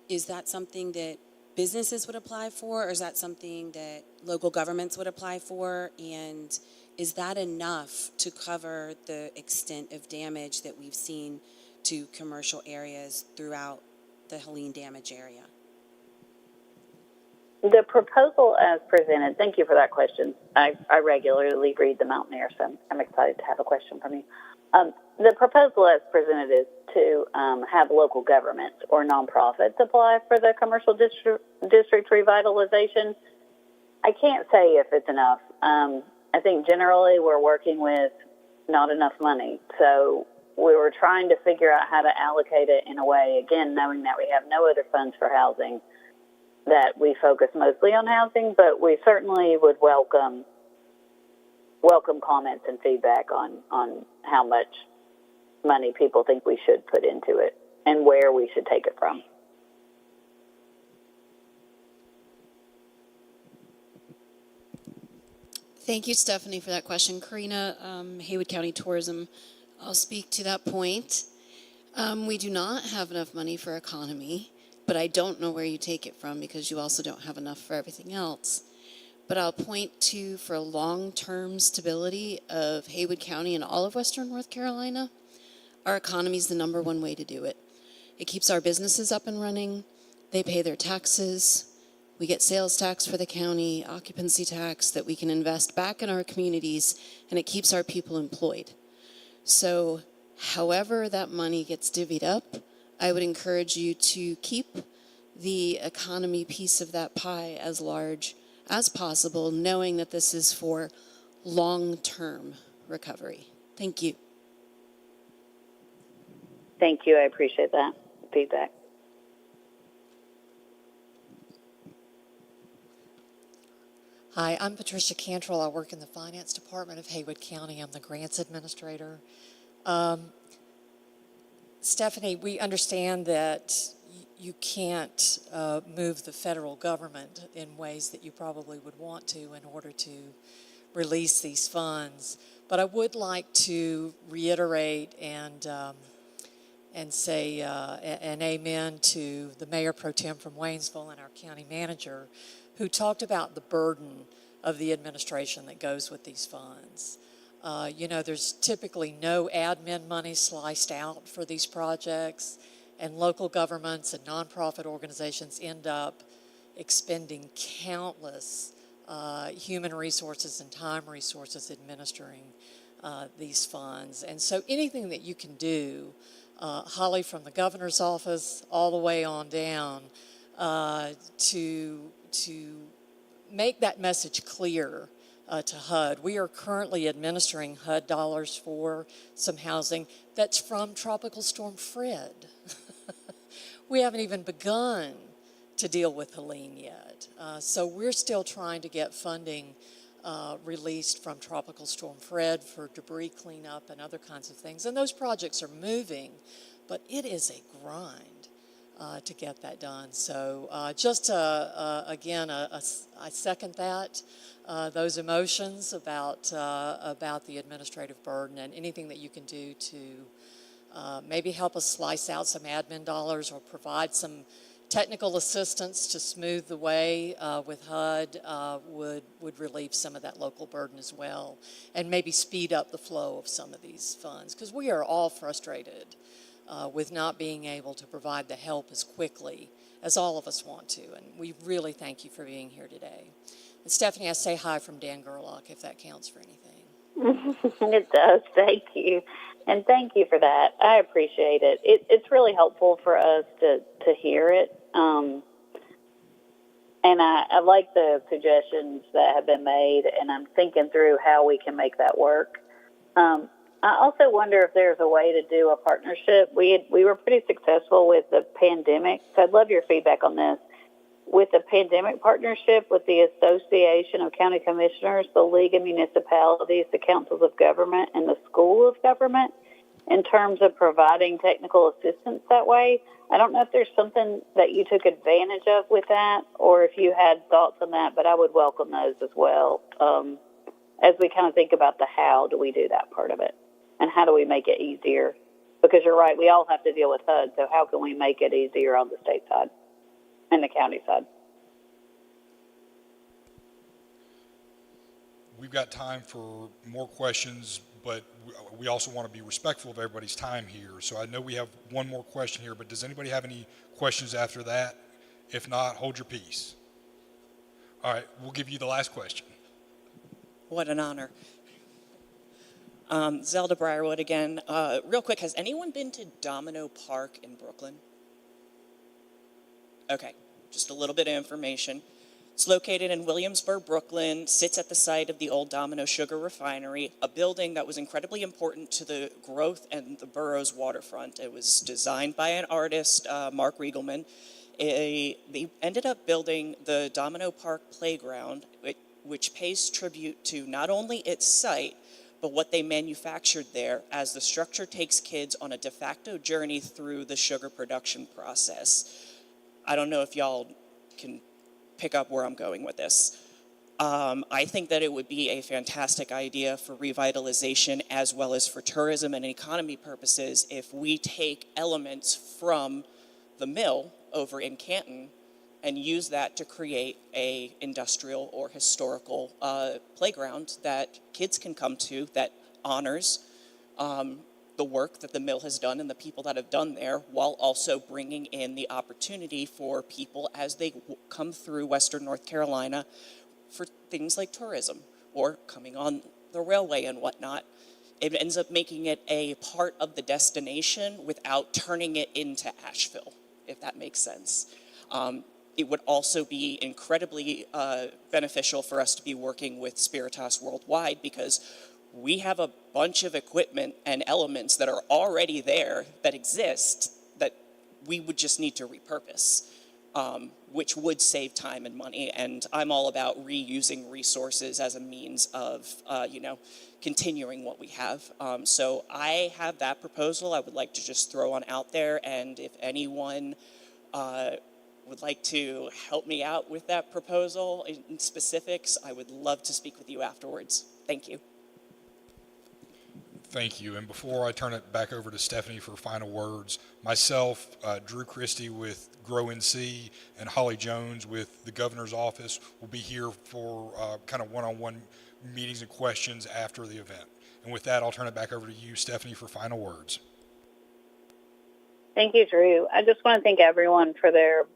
Is that something that businesses would apply for, or is that something that local governments would apply for? And is that enough to cover the extent of damage that we've seen to commercial areas throughout the Helene damage area? The proposal as presented, thank you for that question. I regularly read the Mountaineer, so I'm excited to have a question from you. The proposal as presented is to have local governments or nonprofits apply for the commercial district revitalization. I can't say if it's enough. I think generally we're working with not enough money. So we were trying to figure out how to allocate it in a way, again, knowing that we have no other funds for housing, that we focus mostly on housing, but we certainly would welcome comments and feedback on how much money people think we should put into it and where we should take it from. Thank you, Stephanie, for that question. Karina, Haywood County Tourism, I'll speak to that point. We do not have enough money for economy, but I don't know where you take it from because you also don't have enough for everything else. But I'll point to, for long-term stability of Haywood County and all of Western North Carolina, our economy is the number one way to do it. It keeps our businesses up and running. They pay their taxes. We get sales tax for the county, occupancy tax that we can invest back in our communities, and it keeps our people employed. So however that money gets divvied up, I would encourage you to keep the economy piece of that pie as large as possible, knowing that this is for long-term recovery. Thank you. Thank you. I appreciate that feedback. Hi, I'm Patricia Cantrell. I work in the Finance Department of Haywood County. I'm the Grants Administrator. Stephanie, we understand that you can't move the federal government in ways that you probably would want to in order to release these funds. But I would like to reiterate and say an amen to the Mayor Pro Tem from Waynesville and our County Manager, who talked about the burden of the administration that goes with these funds. There's typically no admin money sliced out for these projects, and local governments and nonprofit organizations end up expending countless human resources and time resources administering these funds. And so anything that you can do, Holly, from the governor's office all the way on down, to make that message clear to HUD. We are currently administering HUD dollars for some housing that's from Tropical Storm Fred. We haven't even begun to deal with Helene yet. So we're still trying to get funding released from Tropical Storm Fred for debris cleanup and other kinds of things. And those projects are moving, but it is a grind to get that done. So again, I second that, those emotions about the administrative burden, and anything that you can do to maybe help us slice out some admin dollars or provide some technical assistance to smooth the way with HUD would relieve some of that local burden as well, and maybe speed up the flow of some of these funds, because we are all frustrated with not being able to provide the help as quickly as all of us want to. And we really thank you for being here today. And Stephanie, I say hi from Dan Gerlach, if that counts for anything. It does. Thank you. And thank you for that. I appreciate it. It's really helpful for us to hear it. And I like the suggestions that have been made, and I'm thinking through how we can make that work. I also wonder if there's a way to do a partnership. We were pretty successful with the pandemic, so I'd love your feedback on this. With the pandemic partnership with the Association of County Commissioners, the League of Municipalities, the Councils of Government, and the School of Government, in terms of providing technical assistance that way. I don't know if there's something that you took advantage of with that, or if you had thoughts on that, but I would welcome those as well, as we kind of think about the how do we do that part of it, and how do we make it easier? Because you're right, we all have to deal with HUD, so how can we make it easier on the state side and the county side? We've got time for more questions, but we also want to be respectful of everybody's time here. So I know we have one more question here, but does anybody have any questions after that? If not, hold your peace. All right, we'll give you the last question. What an honor. Zelda Briarwood again. Real quick, has anyone been to Domino Park in Brooklyn? Okay, just a little bit of information. It's located in Williamsburg, Brooklyn, sits at the site of the old Domino Sugar Refinery, a building that was incredibly important to the growth and the borough's waterfront. It was designed by an artist, Mark Riegelman. They ended up building the Domino Park Playground, which pays tribute to not only its site, but what they manufactured there, as the structure takes kids on a de facto journey through the sugar production process. I don't know if y'all can pick up where I'm going with this. I think that it would be a fantastic idea for revitalization as well as for tourism and economy purposes if we take elements from the mill over in Canton and use that to create a industrial or historical playground that kids can come to that honors the work that the mill has done and the people that have done there, while also bringing in the opportunity for people as they come through Western North Carolina for things like tourism or coming on the railway and whatnot. It ends up making it a part of the destination without turning it into Asheville, if that makes sense. It would also be incredibly beneficial for us to be working with Spiritas Worldwide, because we have a bunch of equipment and elements that are already there that exist that we would just need to repurpose, which would save time and money. And I'm all about reusing resources as a means of, continuing what we have. So I have that proposal I would like to just throw on out there. And if anyone would like to help me out with that proposal in specifics, I would love to speak with you afterwards. Thank you. Thank you. And before I turn it back over to Stephanie for final words, myself, Drew Christie with Grow NC, and Holly Jones with the Governor's Office will be here for kind of one-on-one meetings and questions after the event. And with that, I'll turn it back over to you, Stephanie, for final words. Thank you, Drew. I just want to thank everyone for their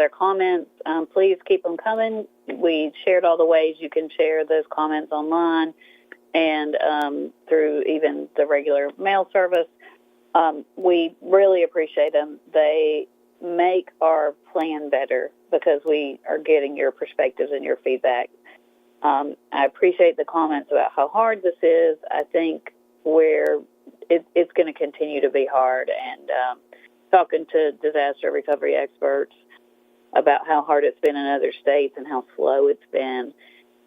comments. Please keep them coming. We shared all the ways you can share those comments online and through even the regular mail service. We really appreciate them. They make our plan better because we are getting your perspectives and your feedback. I appreciate the comments about how hard this is. I think it's going to continue to be hard, and talking to disaster recovery experts about how hard it's been in other states and how slow it's been.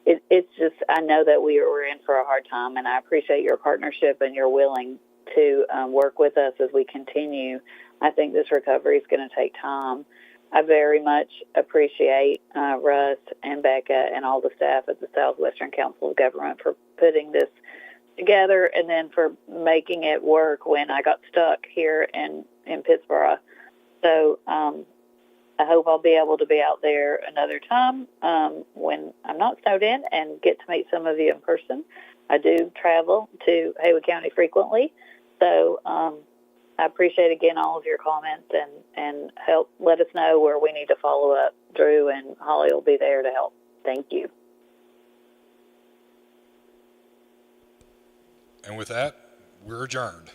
It's just, I know that we're in for a hard time, and I appreciate your partnership and your willing to work with us as we continue. I think this recovery is going to take time. I very much appreciate Russ and Becca and all the staff at the Southwestern Council of Government for putting this together and then for making it work when I got stuck here in Pittsburgh. So I hope I'll be able to be out there another time when I'm not snowed in and get to meet some of you in person. I do travel to Haywood County frequently, so I appreciate again all of your comments and help let us know where we need to follow up. Drew and Holly will be there to help. Thank you. And with that, we're adjourned.